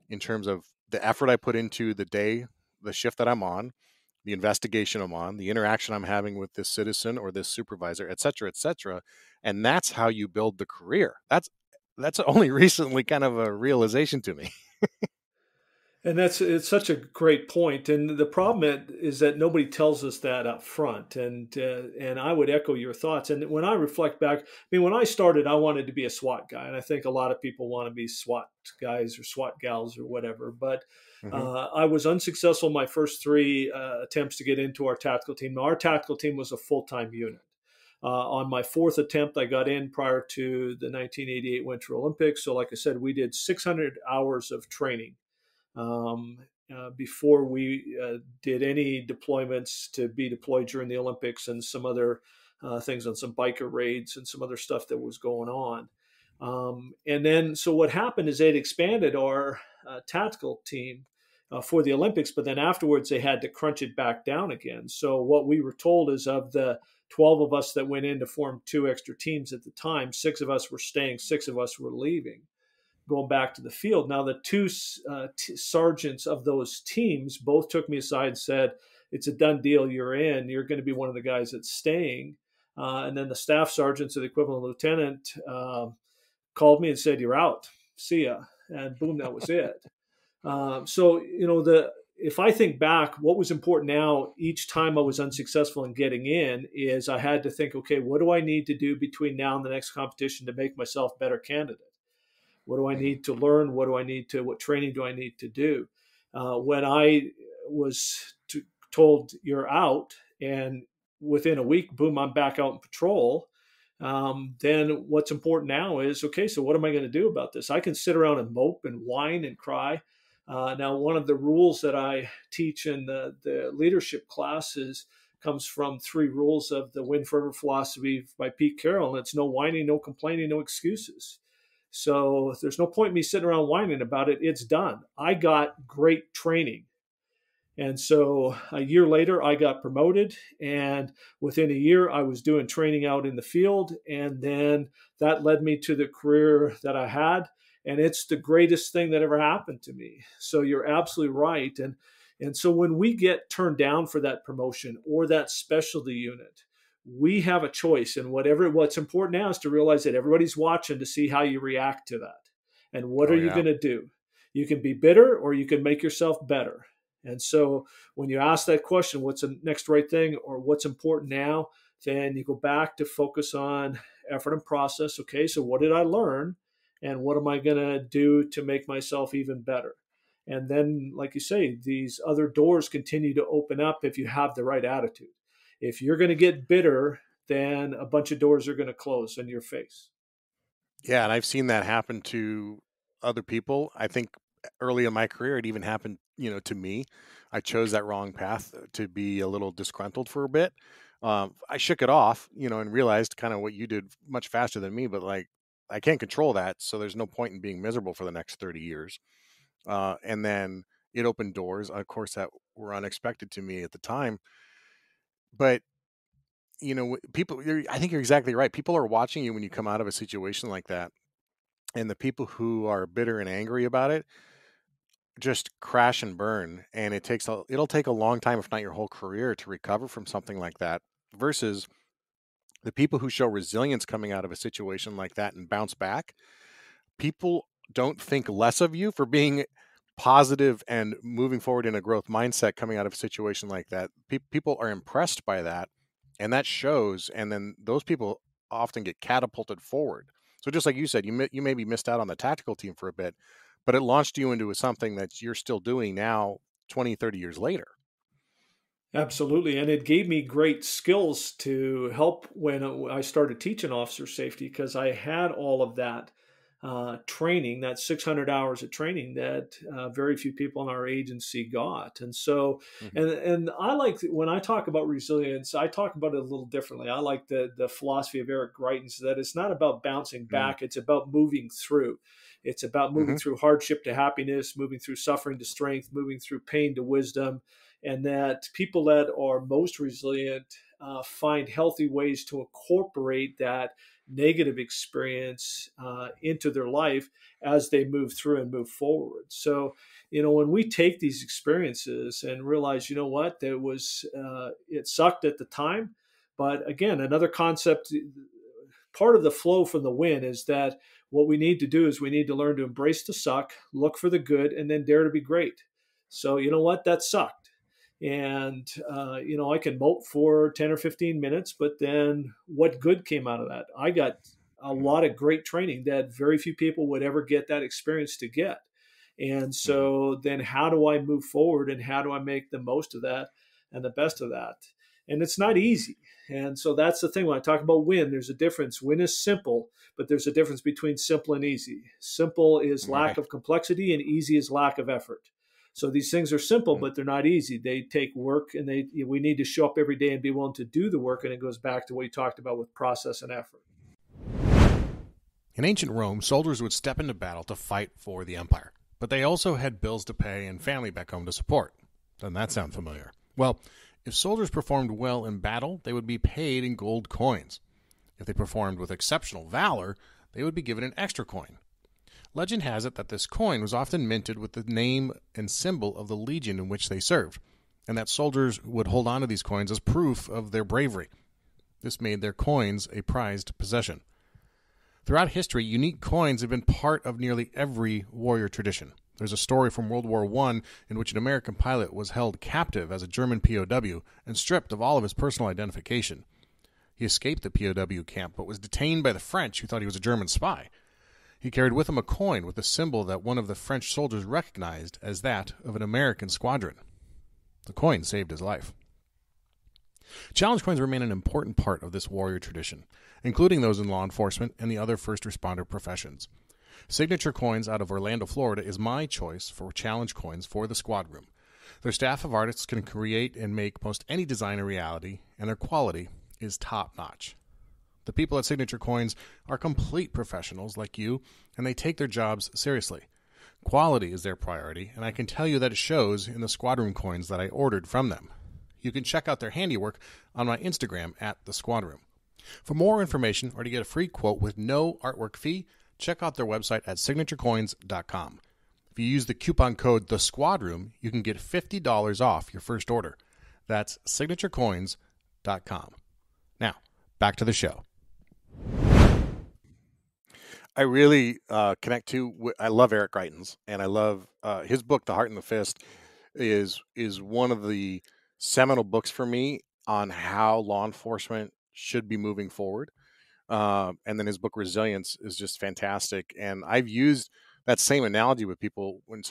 in terms of the effort I put into the shift that I'm on, the investigation I'm on, the interaction I'm having with this citizen or this supervisor, et cetera, and that's how you build the career. That's only recently kind of a realization to me. And it's such a great point. And the problem is that nobody tells us that up front. And I would echo your thoughts. And when I reflect back, when I started, I wanted to be a SWAT guy. And I think a lot of people want to be SWAT guys or SWAT gals or whatever. But I was unsuccessful my first three attempts to get into our tactical team. Now, our tactical team was a full-time unit. On my fourth attempt, I got in prior to the 1988 Winter Olympics. So like I said, we did 600 hours of training before we did any deployments to be deployed during the Olympics and some other things on some biker raids and some other stuff that was going on. And then, so what happened is they'd expanded our tactical team for the Olympics, but then afterwards they had to crunch it back down again. So what we were told is of the 12 of us that went in to form two extra teams at the time, 6 of us were staying, 6 of us were leaving, going back to the field. Now, the two sergeants of those teams both took me aside and said, it's a done deal. You're in. You're going to be one of the guys that's staying. And then the staff sergeants, the equivalent lieutenant, called me and said, you're out. See ya. And boom, that was it. So, if I think back, what was important now, each time I was unsuccessful in getting in, is I had to think, okay, what do I need to do between now and the next competition to make myself a better candidate? What do I need to learn? What training do I need to do? When I was told you're out, and within a week, boom, I'm back out in patrol, then what's important now is, okay, so what am I going to do about this? I can sit around and mope and whine and cry. Now, one of the rules that I teach in the leadership classes comes from 3 rules of the Win Forever philosophy by Pete Carroll. And it's no whining, no complaining, no excuses. So there's no point in me sitting around whining about it. It's done. I got great training. And so a year later, I got promoted. And within a year, I was doing training out in the field. And then that led me to the career that I had. And it's the greatest thing that ever happened to me. So you're absolutely right. And so when we get turned down for that promotion or that specialty unit, we have a choice. And what's important now is to realize that everybody's watching to see how you react to that. And what are you going to do? You can be bitter or you can make yourself better. And so when you ask that question, what's the next right thing or what's important now, then you go back to focus on effort and process. Okay, so what did I learn? And what am I going to do to make myself even better? And then, like you say, these other doors continue to open up if you have the right attitude. If you're going to get bitter, then a bunch of doors are going to close in your face. Yeah, and I've seen that happen to other people. I think early in my career, it even happened, to me. I chose that wrong path to be a little disgruntled for a bit. I shook it off, and realized kind of what you did much faster than me, but like I can't control that. So there's no point in being miserable for the next 30 years. And then it opened doors, of course, that were unexpected to me at the time. But people, I think you're exactly right. People are watching you when you come out of a situation like that. And the people who are bitter and angry about it just crash and burn. And it'll take a long time, if not your whole career, to recover from something like that, versus the people who show resilience coming out of a situation like that and bounce back. People don't think less of you for being positive and moving forward in a growth mindset coming out of a situation like that. People are impressed by that, and that shows. And then those people often get catapulted forward. So just like you said, you maybe missed out on the tactical team for a bit, but it launched you into something that you're still doing now 20, 30 years later. Absolutely. And it gave me great skills to help when I started teaching officer safety, because I had all of that training, that 600 hours of training that very few people in our agency got. And so, and I like, when I talk about resilience, I talk about it a little differently. I like the philosophy of Eric Greitens, that it's not about bouncing back. It's about moving through. It's about moving through hardship to happiness, moving through suffering to strength, moving through pain to wisdom. And that people that are most resilient find healthy ways to incorporate that negative experience into their life as they move through and move forward. So, when we take these experiences and realize, what, there was, it sucked at the time. But again, another concept, part of the flow from the win is that what we need to do is we need to learn to embrace the suck, look for the good, and then dare to be great. So, what, that sucked. And, I can mope for 10 or 15 minutes, but then what good came out of that? I got a lot of great training that very few people would ever get that experience to get. And so then how do I move forward, and how do I make the most of that and the best of that? And it's not easy. And so that's the thing. When I talk about win, there's a difference. Win is simple, but there's a difference between simple and easy. Simple is lack of complexity, and easy is lack of effort. So these things are simple, but they're not easy. They take work, and we need to show up every day and be willing to do the work. And it goes back to what you talked about with process and effort. In ancient Rome, soldiers would step into battle to fight for the empire, but they also had bills to pay and family back home to support. Doesn't that sound familiar? Well, if soldiers performed well in battle, they would be paid in gold coins. If they performed with exceptional valor, they would be given an extra coin. Legend has it that this coin was often minted with the name and symbol of the legion in which they served, and that soldiers would hold on to these coins as proof of their bravery. This made their coins a prized possession. Throughout history, unique coins have been part of nearly every warrior tradition. There's a story from World War I in which an American pilot was held captive as a German POW and stripped of all of his personal identification. He escaped the POW camp, but was detained by the French, who thought he was a German spy. He carried with him a coin with a symbol that one of the French soldiers recognized as that of an American squadron. The coin saved his life. Challenge coins remain an important part of this warrior tradition, including those in law enforcement and the other first responder professions. Signature Coins out of Orlando, Florida is my choice for challenge coins for the squad room. Their staff of artists can create and make most any design a reality, and their quality is top-notch. The people at Signature Coins are complete professionals like you, and they take their jobs seriously. Quality is their priority, and I can tell you that it shows in the squadroom coins that I ordered from them. You can check out their handiwork on my Instagram at the Squadroom. For more information or to get a free quote with no artwork fee, check out their website at signaturecoins.com. If you use the coupon code THESQUADROOM, you can get $50 off your first order. That's signaturecoins.com. Now, back to the show. I really connect to. I love Eric Greitens, and I love his book, The Heart and the Fist, is one of the seminal books for me on how law enforcement should be moving forward. And then his book Resilience is just fantastic. And I've used that same analogy with people when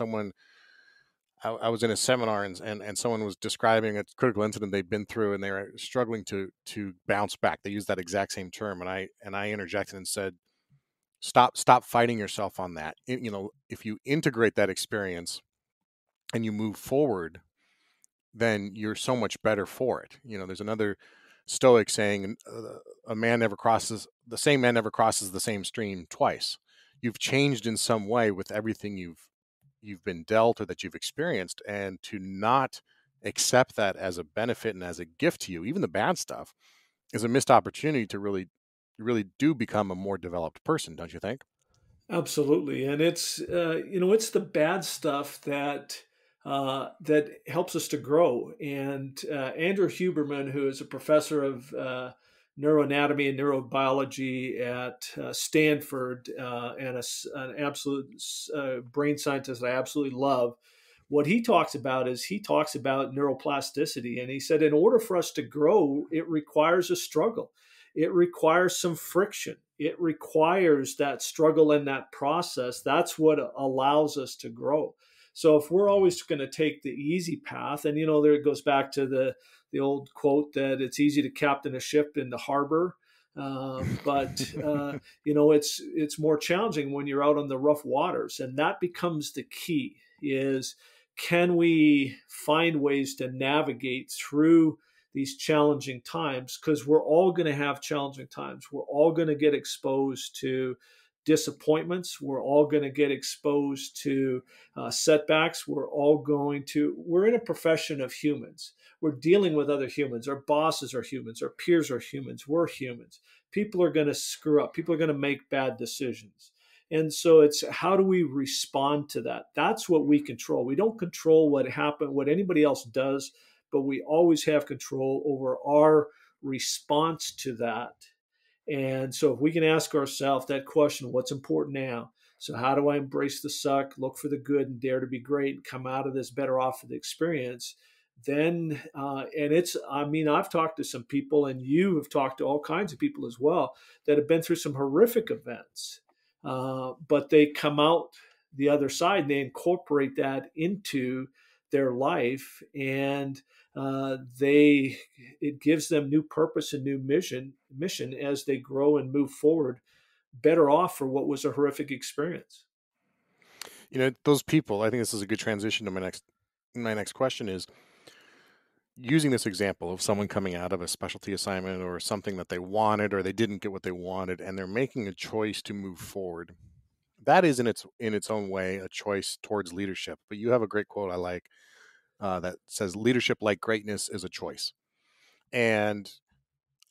I was in a seminar and someone was describing a critical incident they'd been through and they were struggling to bounce back. They used that exact same term, and I interjected and said, stop fighting yourself on that. If you integrate that experience and you move forward, then you're so much better for it. There's another Stoic saying, the same man never crosses the same stream twice. You've changed in some way with everything you've been dealt or that you've experienced, and to not accept that as a benefit and as a gift to you, even the bad stuff, is a missed opportunity to really do become a more developed person, don't you think? Absolutely, and it's it's the bad stuff that helps us to grow. And Andrew Huberman, who is a professor of neuroanatomy and neurobiology at Stanford, and an absolute brain scientist that I absolutely love, what he talks about neuroplasticity. And he said, in order for us to grow, it requires a struggle. It requires some friction. It requires that struggle and that process. That's what allows us to grow. So if we're always going to take the easy path, and there it goes back to the old quote that it's easy to captain a ship in the harbor, but it's more challenging when you're out on the rough waters, and that becomes the key: is can we find ways to navigate through these challenging times? Because we're all going to have challenging times. We're all going to get exposed to disappointments. We're all going to get exposed to setbacks. We're in a profession of humans. We're dealing with other humans. Our bosses are humans. Our peers are humans. We're humans. People are going to screw up. People are going to make bad decisions. And so it's how do we respond to that? That's what we control. We don't control what anybody else does, but we always have control over our response to that. And so if we can ask ourselves that question, what's important now? So how do I embrace the suck, look for the good, and dare to be great, and come out of this better off for the experience? Then, I've talked to some people, and you have talked to all kinds of people as well, that have been through some horrific events, but they come out the other side and they incorporate that into their life, and it gives them new purpose and new mission as they grow and move forward, better off for what was a horrific experience. Those people, I think this is a good transition to my next question, is using this example of someone coming out of a specialty assignment or something that they wanted, or they didn't get what they wanted, and they're making a choice to move forward. That is in its own way a choice towards leadership. But you have a great quote I like, that says, leadership, like greatness, is a choice. And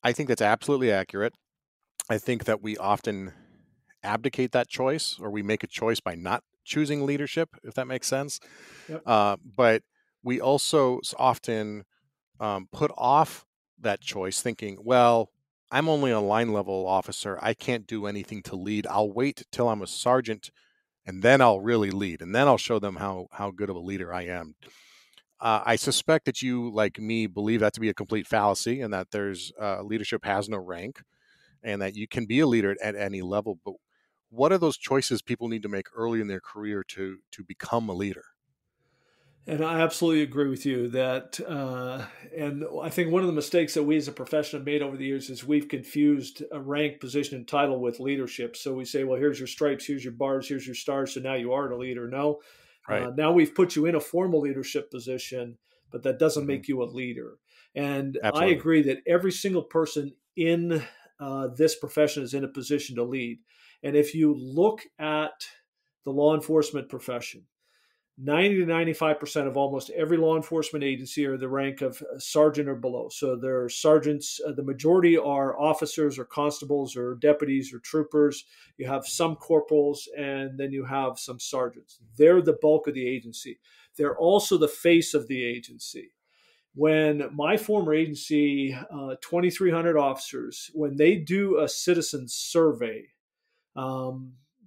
I think that's absolutely accurate. I think that we often abdicate that choice, or we make a choice by not choosing leadership, if that makes sense. Yep. But we also often put off that choice thinking, well, I'm only a line level officer. I can't do anything to lead. I'll wait till I'm a sergeant, and then I'll really lead. And then I'll show them how good of a leader I am. I suspect that you, like me, believe that to be a complete fallacy, and that there's leadership has no rank, and that you can be a leader at any level. But what are those choices people need to make early in their career to become a leader? And I absolutely agree with you that, and I think one of the mistakes that we as a profession have made over the years is we've confused a rank, position, and title with leadership. So we say, well, here's your stripes, here's your bars, here's your stars, so now you are a leader. No, Right. Now we've put you in a formal leadership position, but that doesn't make you a leader. And Absolutely. I agree that every single person in this profession is in a position to lead. And if you look at the law enforcement profession, 90 to 95% of almost every law enforcement agency are the rank of sergeant or below. So they're sergeants. The majority are officers or constables or deputies or troopers. You have some corporals, and then you have some sergeants. They're the bulk of the agency. They're also the face of the agency. When my former agency, 2,300 officers, when they do a citizen survey,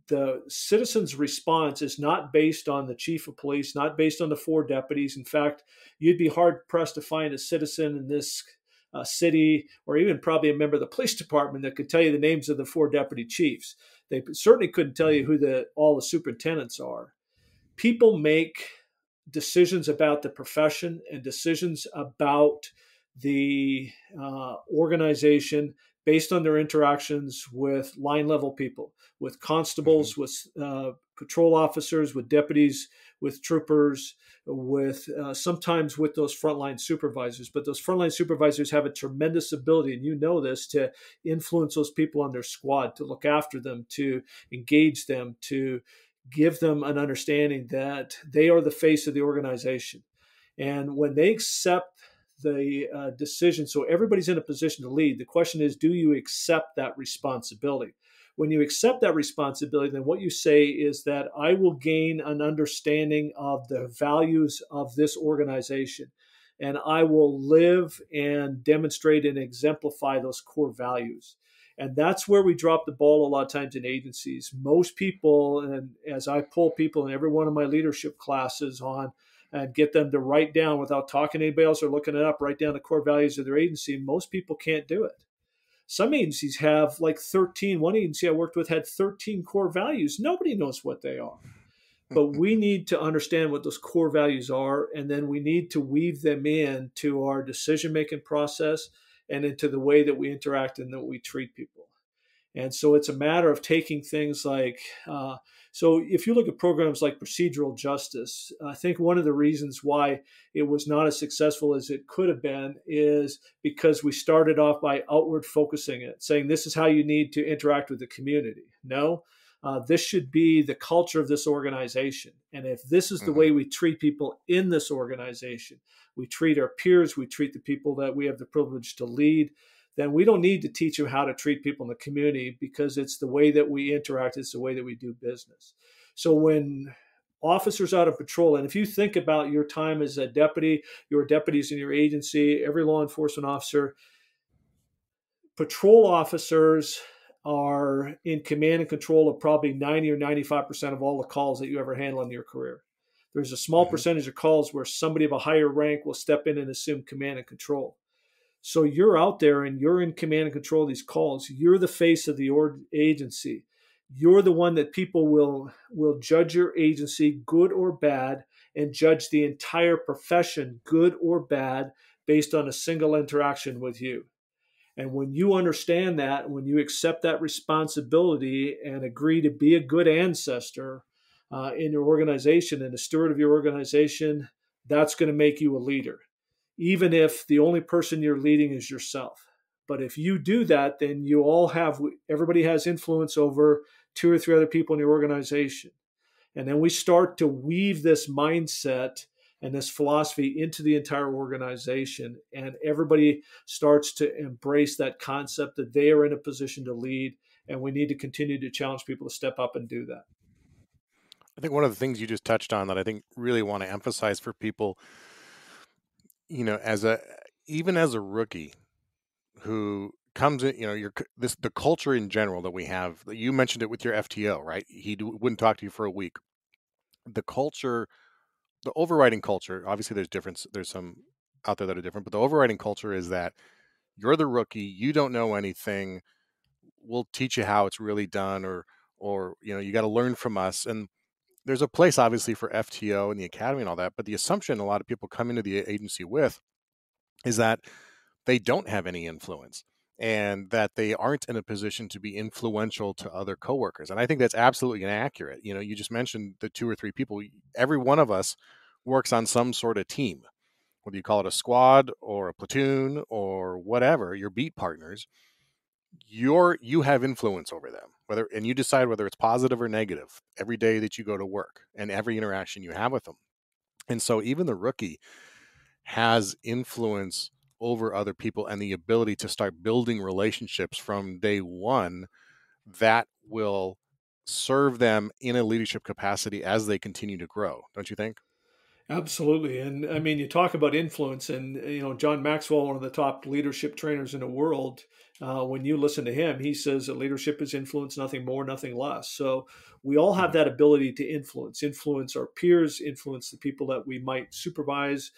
the citizen's response is not based on the chief of police, not based on the 4 deputies. In fact, you'd be hard pressed to find a citizen in this city, or even probably a member of the police department that could tell you the names of the 4 deputy chiefs. They certainly couldn't tell you who all the superintendents are. People make decisions about the profession and decisions about the organization based on their interactions with line level people, with constables, with patrol officers, with deputies, with troopers, with sometimes with those frontline supervisors. But those frontline supervisors have a tremendous ability, and you know this, to influence those people on their squad, to look after them, to engage them, to give them an understanding that they are the face of the organization. And when they accept the decision, so everybody's in a position to lead, the question is, do you accept that responsibility? When you accept that responsibility, then what you say is that I will gain an understanding of the values of this organization, and I will live and demonstrate and exemplify those core values. And that's where we drop the ball a lot of times in agencies. Most people, and as I pull people in every one of my leadership classes on and get them to write down, without talking to anybody else or looking it up, write down the core values of their agency, most people can't do it. Some agencies have like 13. One agency I worked with had 13 core values. Nobody knows what they are. But we need to understand what those core values are, and then we need to weave them into our decision-making process and into the way that we interact and that we treat people. And so it's a matter of taking things like, so if you look at programs like procedural justice, I think one of the reasons why it was not as successful as it could have been is because we started off by outward focusing it, saying this is how you need to interact with the community. No, this should be the culture of this organization. And if this is the way we treat people in this organization, we treat our peers, we treat the people that we have the privilege to lead, then we don't need to teach them how to treat people in the community, because it's the way that we interact, it's the way that we do business. So when officers out of patrol, and if you think about your time as a deputy, your deputies in your agency, every law enforcement officer, patrol officers are in command and control of probably 90 or 95% of all the calls that you ever handle in your career. There's a small percentage of calls where somebody of a higher rank will step in and assume command and control. So you're out there and you're in command and control of these calls. You're the face of the agency. You're the one that people will judge your agency, good or bad, and judge the entire profession, good or bad, based on a single interaction with you. And when you understand that, when you accept that responsibility and agree to be a good ancestor in your organization and a steward of your organization, that's going to make you a leader, even if the only person you're leading is yourself. But if you do that, then everybody has influence over 2 or 3 other people in your organization. And then we start to weave this mindset and this philosophy into the entire organization. And everybody starts to embrace that concept that they are in a position to lead. And we need to continue to challenge people to step up and do that. I think one of the things you just touched on that I think really want to emphasize for people, even as a rookie who comes in, the culture in general that we have, you mentioned it with your FTO, right? He wouldn't talk to you for a week. The culture, the overriding culture, obviously there's some out there that are different, but the overriding culture is that you're the rookie, you don't know anything, we'll teach you how it's really done, or you got to learn from us. And there's a place obviously for FTO and the academy and all that, but the assumption a lot of people come into the agency with is that they don't have any influence and that they aren't in a position to be influential to other coworkers. And I think that's absolutely inaccurate. You just mentioned the 2 or 3 people. Every one of us works on some sort of team, whether you call it a squad or a platoon or whatever, your beat partners. You have influence over them, and you decide whether it's positive or negative every day that you go to work and every interaction you have with them. And so even the rookie has influence over other people and the ability to start building relationships from day one that will serve them in a leadership capacity as they continue to grow. Don't you think? Absolutely. And I mean, you talk about influence, and, John Maxwell, one of the top leadership trainers in the world, when you listen to him, he says that leadership is influence, nothing more, nothing less. So we all have that ability to influence our peers, influence the people that we might supervise,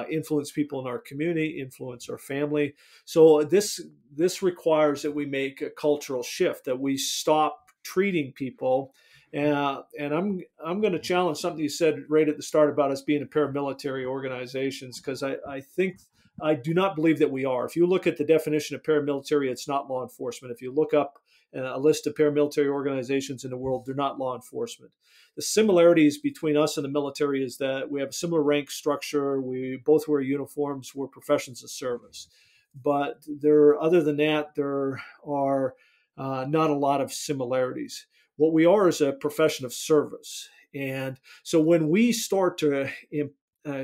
influence people in our community, influence our family. So this requires that we make a cultural shift, that we stop treating people. And I'm going to challenge something you said right at the start about us being a paramilitary organizations, because I do not believe that we are. If you look at the definition of paramilitary, it's not law enforcement. If you look up a list of paramilitary organizations in the world, they're not law enforcement. The similarities between us and the military is that we have a similar rank structure. We both wear uniforms. We're professions of service. But other than that, there are not a lot of similarities. What we are is a profession of service. And so when we start to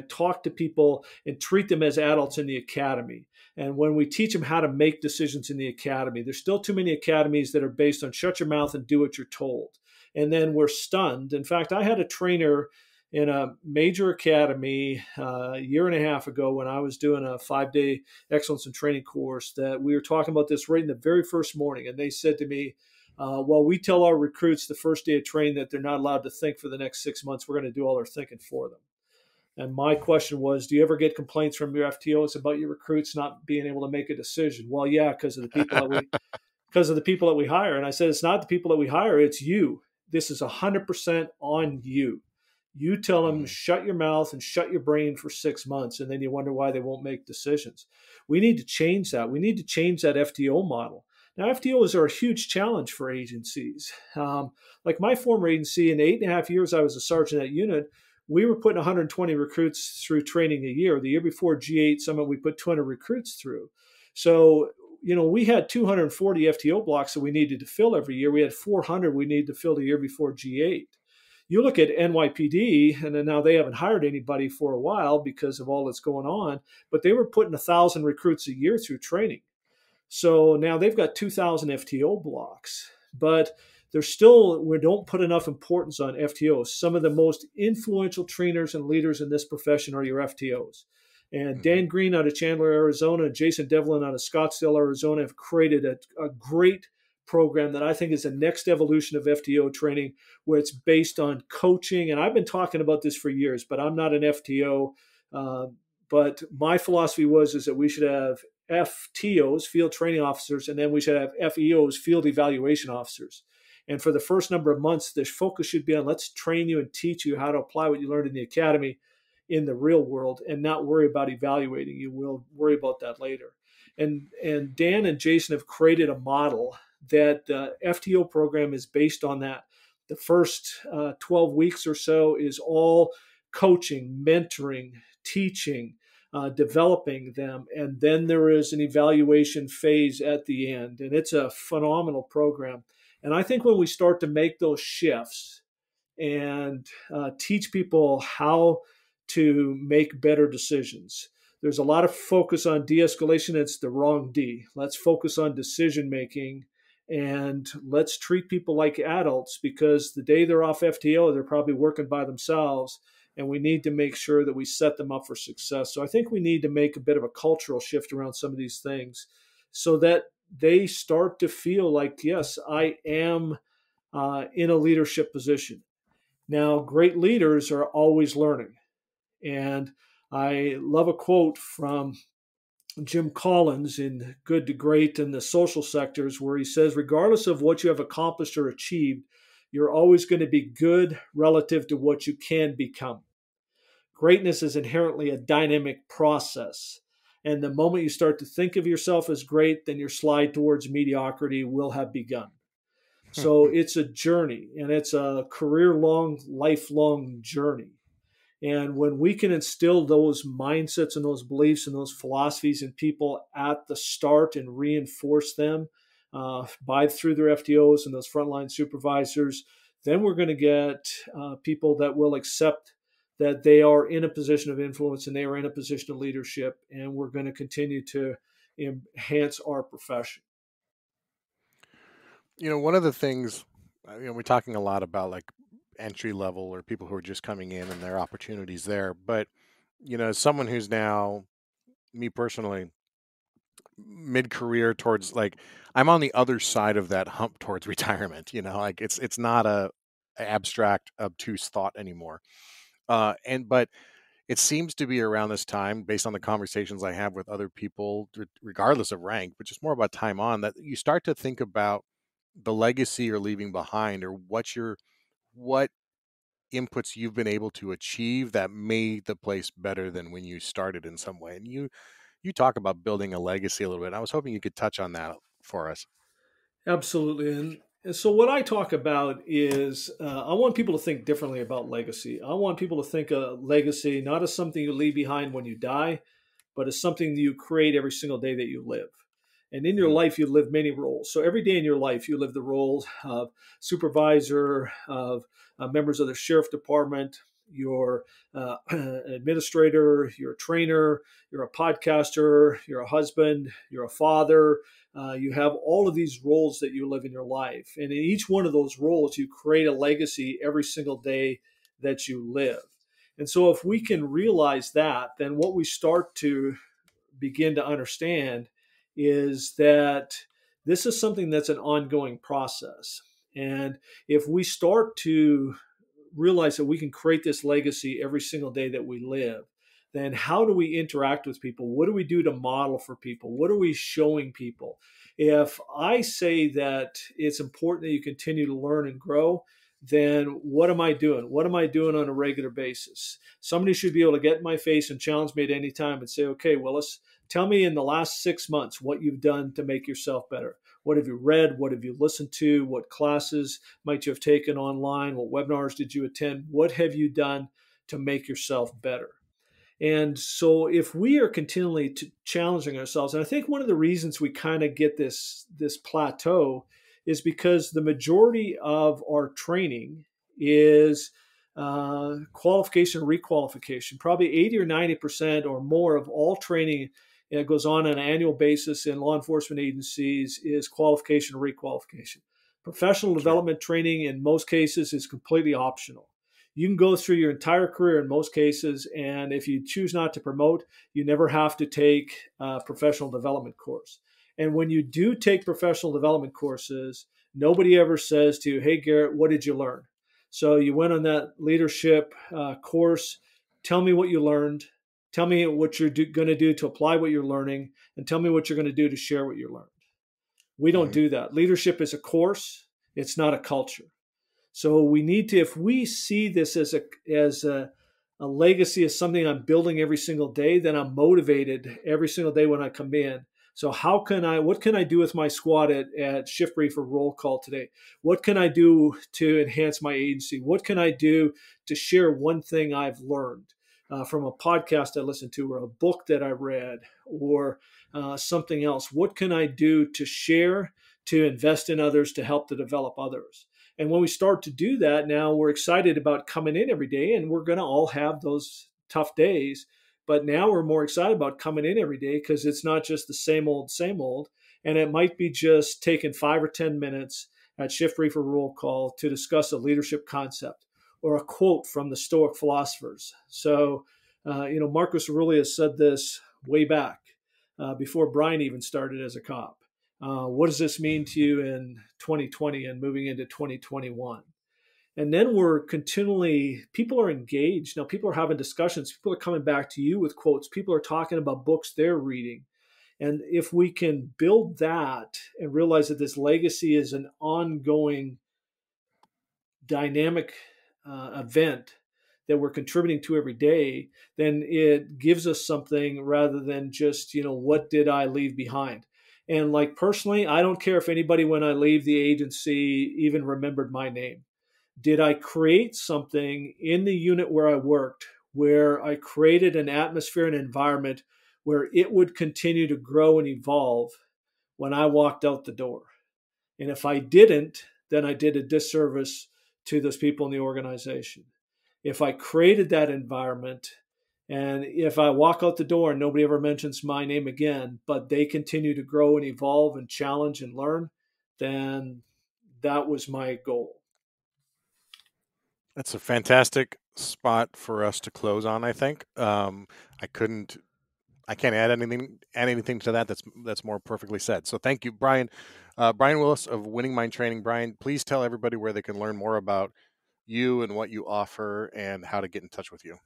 talk to people and treat them as adults in the academy, and when we teach them how to make decisions in the academy, there's still too many academies that are based on shut your mouth and do what you're told. And then we're stunned. In fact, I had a trainer in a major academy a year and a half ago when I was doing a 5-day excellence and training course, that we were talking about this right in the very first morning. And they said to me, well, we tell our recruits the first day of training that they're not allowed to think for the next 6 months. We're going to do all their thinking for them. And my question was, do you ever get complaints from your FTOs about your recruits not being able to make a decision? Well, yeah, because of the people that we hire. And I said, it's not the people that we hire, it's you. This is 100% on you. You tell them, shut your mouth and shut your brain for 6 months, and then you wonder why they won't make decisions. We need to change that. We need to change that FTO model. Now, FTOs are a huge challenge for agencies. Like my former agency, in the 8.5 years I was a sergeant at unit, we were putting 120 recruits through training a year. The year before G8 Summit, we put 200 recruits through. So, we had 240 FTO blocks that we needed to fill every year. We had 400 we needed to fill the year before G8. You look at NYPD, and then now they haven't hired anybody for a while because of all that's going on, but they were putting 1,000 recruits a year through training. So now they've got 2,000 FTO blocks, but we don't put enough importance on FTOs. Some of the most influential trainers and leaders in this profession are your FTOs. And Dan Green out of Chandler, Arizona, and Jason Devlin out of Scottsdale, Arizona have created a great program that I think is the next evolution of FTO training, where it's based on coaching. And I've been talking about this for years, but I'm not an FTO. But my philosophy is that we should have FTOs, field training officers, and then we should have FEOs, field evaluation officers. And for the first number of months, the focus should be on let's train you and teach you how to apply what you learned in the academy in the real world, and not worry about evaluating you. We'll worry about that later. And Dan and Jason have created a model that the FTO program is based on that. The first 12 weeks or so is all coaching, mentoring, teaching, developing them. And then there is an evaluation phase at the end. And it's a phenomenal program. And I think when we start to make those shifts and teach people how to make better decisions, there's a lot of focus on de-escalation. It's the wrong D. Let's focus on decision making, and let's treat people like adults, because the day they're off FTO, they're probably working by themselves, and we need to make sure that we set them up for success. So I think we need to make a bit of a cultural shift around some of these things so that they start to feel like, yes, I am in a leadership position. Now, great leaders are always learning. And I love a quote from Jim Collins in Good to Great in the social sectors, where he says, regardless of what you have accomplished or achieved, you're always going to be good relative to what you can become. Greatness is inherently a dynamic process. And the moment you start to think of yourself as great, then your slide towards mediocrity will have begun. So it's a journey, and it's a career-long, lifelong journey. And when we can instill those mindsets and those beliefs and those philosophies in people at the start and reinforce them through their FTOs and those frontline supervisors, then we're going to get people that will accept that they are in a position of influence and they are in a position of leadership, and we're going to continue to enhance our profession. One of the things, we're talking a lot about like entry level or people who are just coming in and their opportunities there. But, as someone who's now, me personally, mid-career towards like, I'm on the other side of that hump towards retirement, like it's not a abstract, obtuse thought anymore. But it seems to be around this time, based on the conversations I have with other people, regardless of rank, but just more about time on, that you start to think about the legacy you're leaving behind, or what inputs you've been able to achieve that made the place better than when you started in some way. And you talk about building a legacy a little bit. I was hoping you could touch on that for us. Absolutely. And so what I talk about is I want people to think differently about legacy. I want people to think of legacy not as something you leave behind when you die, but as something that you create every single day that you live. And in your life, you live many roles. So every day in your life, you live the role of supervisor, of members of the sheriff department, you're an administrator, you're a trainer, you're a podcaster, you're a husband, you're a father. You have all of these roles that you live in your life. And in each one of those roles, you create a legacy every single day that you live. And so if we can realize that, then what we start to begin to understand is that this is something that's an ongoing process. And if we start to realize that we can create this legacy every single day that we live, then how do we interact with people? What do we do to model for people? What are we showing people? If I say that it's important that you continue to learn and grow, then what am I doing? What am I doing on a regular basis? Somebody should be able to get in my face and challenge me at any time and say, okay, Willis, tell me in the last 6 months what you've done to make yourself better. What have you read? What have you listened to? What classes might you have taken online? What webinars did you attend? What have you done to make yourself better? And so if we are continually challenging ourselves, and I think one of the reasons we kind of get this plateau is because the majority of our training is qualification or requalification. Probably 80 or 90% or more of all training that goes on an annual basis in law enforcement agencies is qualification or requalification. Professional development training in most cases is completely optional. You can go through your entire career in most cases, and if you choose not to promote, you never have to take a professional development course. And when you do take professional development courses, nobody ever says to you, hey, Garrett, what did you learn? So you went on that leadership course. Tell me what you learned. Tell me what you're going to do to apply what you're learning, and tell me what you're going to do to share what you learned. We don't do that. Leadership is a course. It's not a culture. So we need to, if we see this as a legacy, as something I'm building every single day, then I'm motivated every single day when I come in. So what can I do with my squad at shift brief or roll call today? What can I do to enhance my agency? What can I do to share one thing I've learned from a podcast I listened to, or a book that I read, or something else? What can I do to share, to invest in others, to help to develop others? And when we start to do that, now we're excited about coming in every day, and we're going to all have those tough days. But now we're more excited about coming in every day because it's not just the same old, and it might be just taking 5 or 10 minutes at shift brief or roll call to discuss a leadership concept or a quote from the Stoic philosophers. So, Marcus Aurelius said this way back before Brian even started as a cop. What does this mean to you in 2020 and moving into 2021? And then people are engaged. Now people are having discussions. People are coming back to you with quotes. People are talking about books they're reading. And if we can build that and realize that this legacy is an ongoing dynamic event that we're contributing to every day, then it gives us something rather than just, what did I leave behind? And like personally, I don't care if anybody, when I leave the agency, even remembered my name. Did I create something in the unit where I worked, where I created an atmosphere and environment where it would continue to grow and evolve when I walked out the door? And if I didn't, then I did a disservice to those people in the organization. If I created that environment, and if I walk out the door and nobody ever mentions my name again, but they continue to grow and evolve and challenge and learn, then that was my goal. That's a fantastic spot for us to close on, I think. I can't add anything to that. That's more perfectly said. So thank you, Brian. Brian Willis of Winning Mind Training. Brian, please tell everybody where they can learn more about you and what you offer and how to get in touch with you.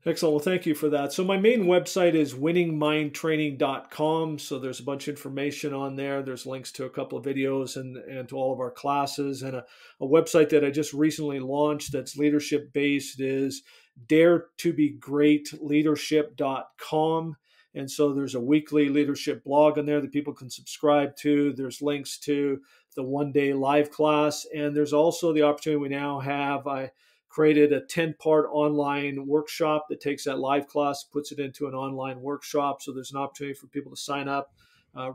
Excellent. Well, thank you for that. So my main website is winningmindtraining.com. So there's a bunch of information on there. There's links to a couple of videos and to all of our classes. And a website that I just recently launched that's leadership based is daretobegreatleadership.com. And so there's a weekly leadership blog on there that people can subscribe to. There's links to the one-day live class. And there's also the opportunity we now have. I created a 10-part online workshop that takes that live class, puts it into an online workshop. So there's an opportunity for people to sign up,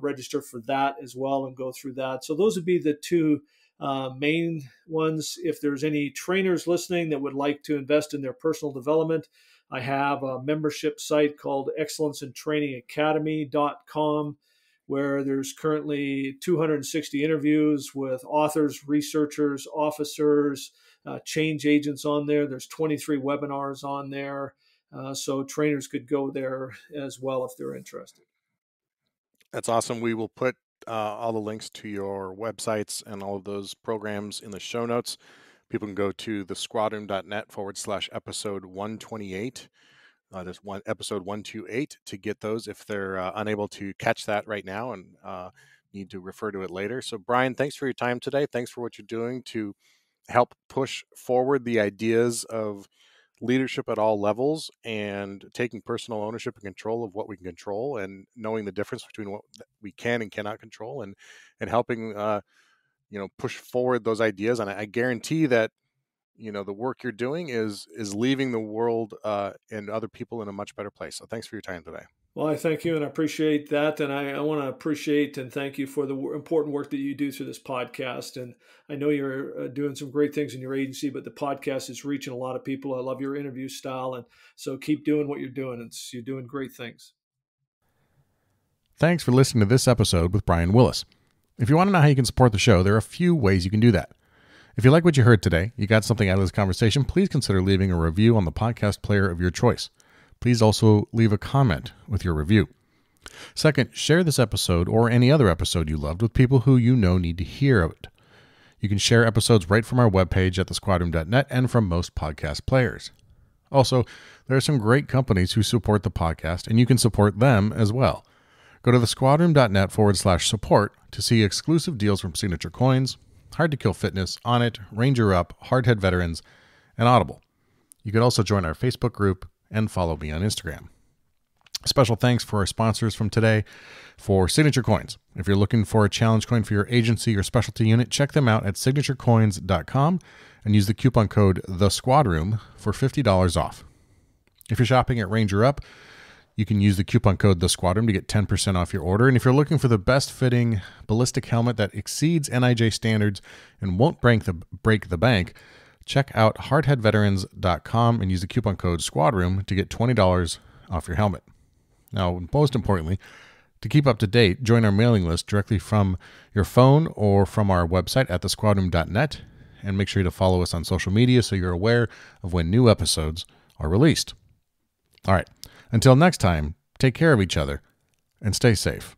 register for that as well, and go through that. So those would be the two main ones. If there's any trainers listening that would like to invest in their personal development, I have a membership site called excellenceandtrainingacademy.com, where there's currently 260 interviews with authors, researchers, officers, change agents on there. There's 23 webinars on there. So trainers could go there as well if they're interested. That's awesome. We will put all the links to your websites and all of those programs in the show notes. People can go to thesquadroom.net/episode 128. There's episode 128 to get those if they're unable to catch that right now and need to refer to it later. So Brian, thanks for your time today. Thanks for what you're doing to help push forward the ideas of leadership at all levels and taking personal ownership and control of what we can control and knowing the difference between what we can and cannot control and helping push forward those ideas. And I guarantee that the work you're doing is leaving the world and other people in a much better place. So thanks for your time today. Well, I thank you and I appreciate that. And I want to appreciate and thank you for the important work that you do through this podcast. And I know you're doing some great things in your agency, but the podcast is reaching a lot of people. I love your interview style. And so keep doing what you're doing. You're doing great things. Thanks for listening to this episode with Brian Willis. If you want to know how you can support the show, there are a few ways you can do that. If you like what you heard today, you got something out of this conversation, please consider leaving a review on the podcast player of your choice. Please also leave a comment with your review. Second, share this episode or any other episode you loved with people who you know need to hear it. You can share episodes right from our webpage at thesquadroom.net and from most podcast players. Also, there are some great companies who support the podcast, and you can support them as well. Go to thesquadroom.net/support to see exclusive deals from Signature Coins, Hard to Kill Fitness, Onnit, Ranger Up, Hardhead Veterans, and Audible. You can also join our Facebook group and follow me on Instagram. Special thanks for our sponsors from today for Signature Coins. If you're looking for a challenge coin for your agency or specialty unit, check them out at signaturecoins.com and use the coupon code THESQUADROOM for $50 off. If you're shopping at Ranger Up, you can use the coupon code THESQUADROOM to get 10% off your order. And if you're looking for the best fitting ballistic helmet that exceeds NIJ standards and won't break the bank, check out hardheadveterans.com and use the coupon code SQUADROOM to get $20 off your helmet. Now, most importantly, to keep up to date, join our mailing list directly from your phone or from our website at thesquadroom.net, and make sure to follow us on social media so you're aware of when new episodes are released. All right, until next time, take care of each other and stay safe.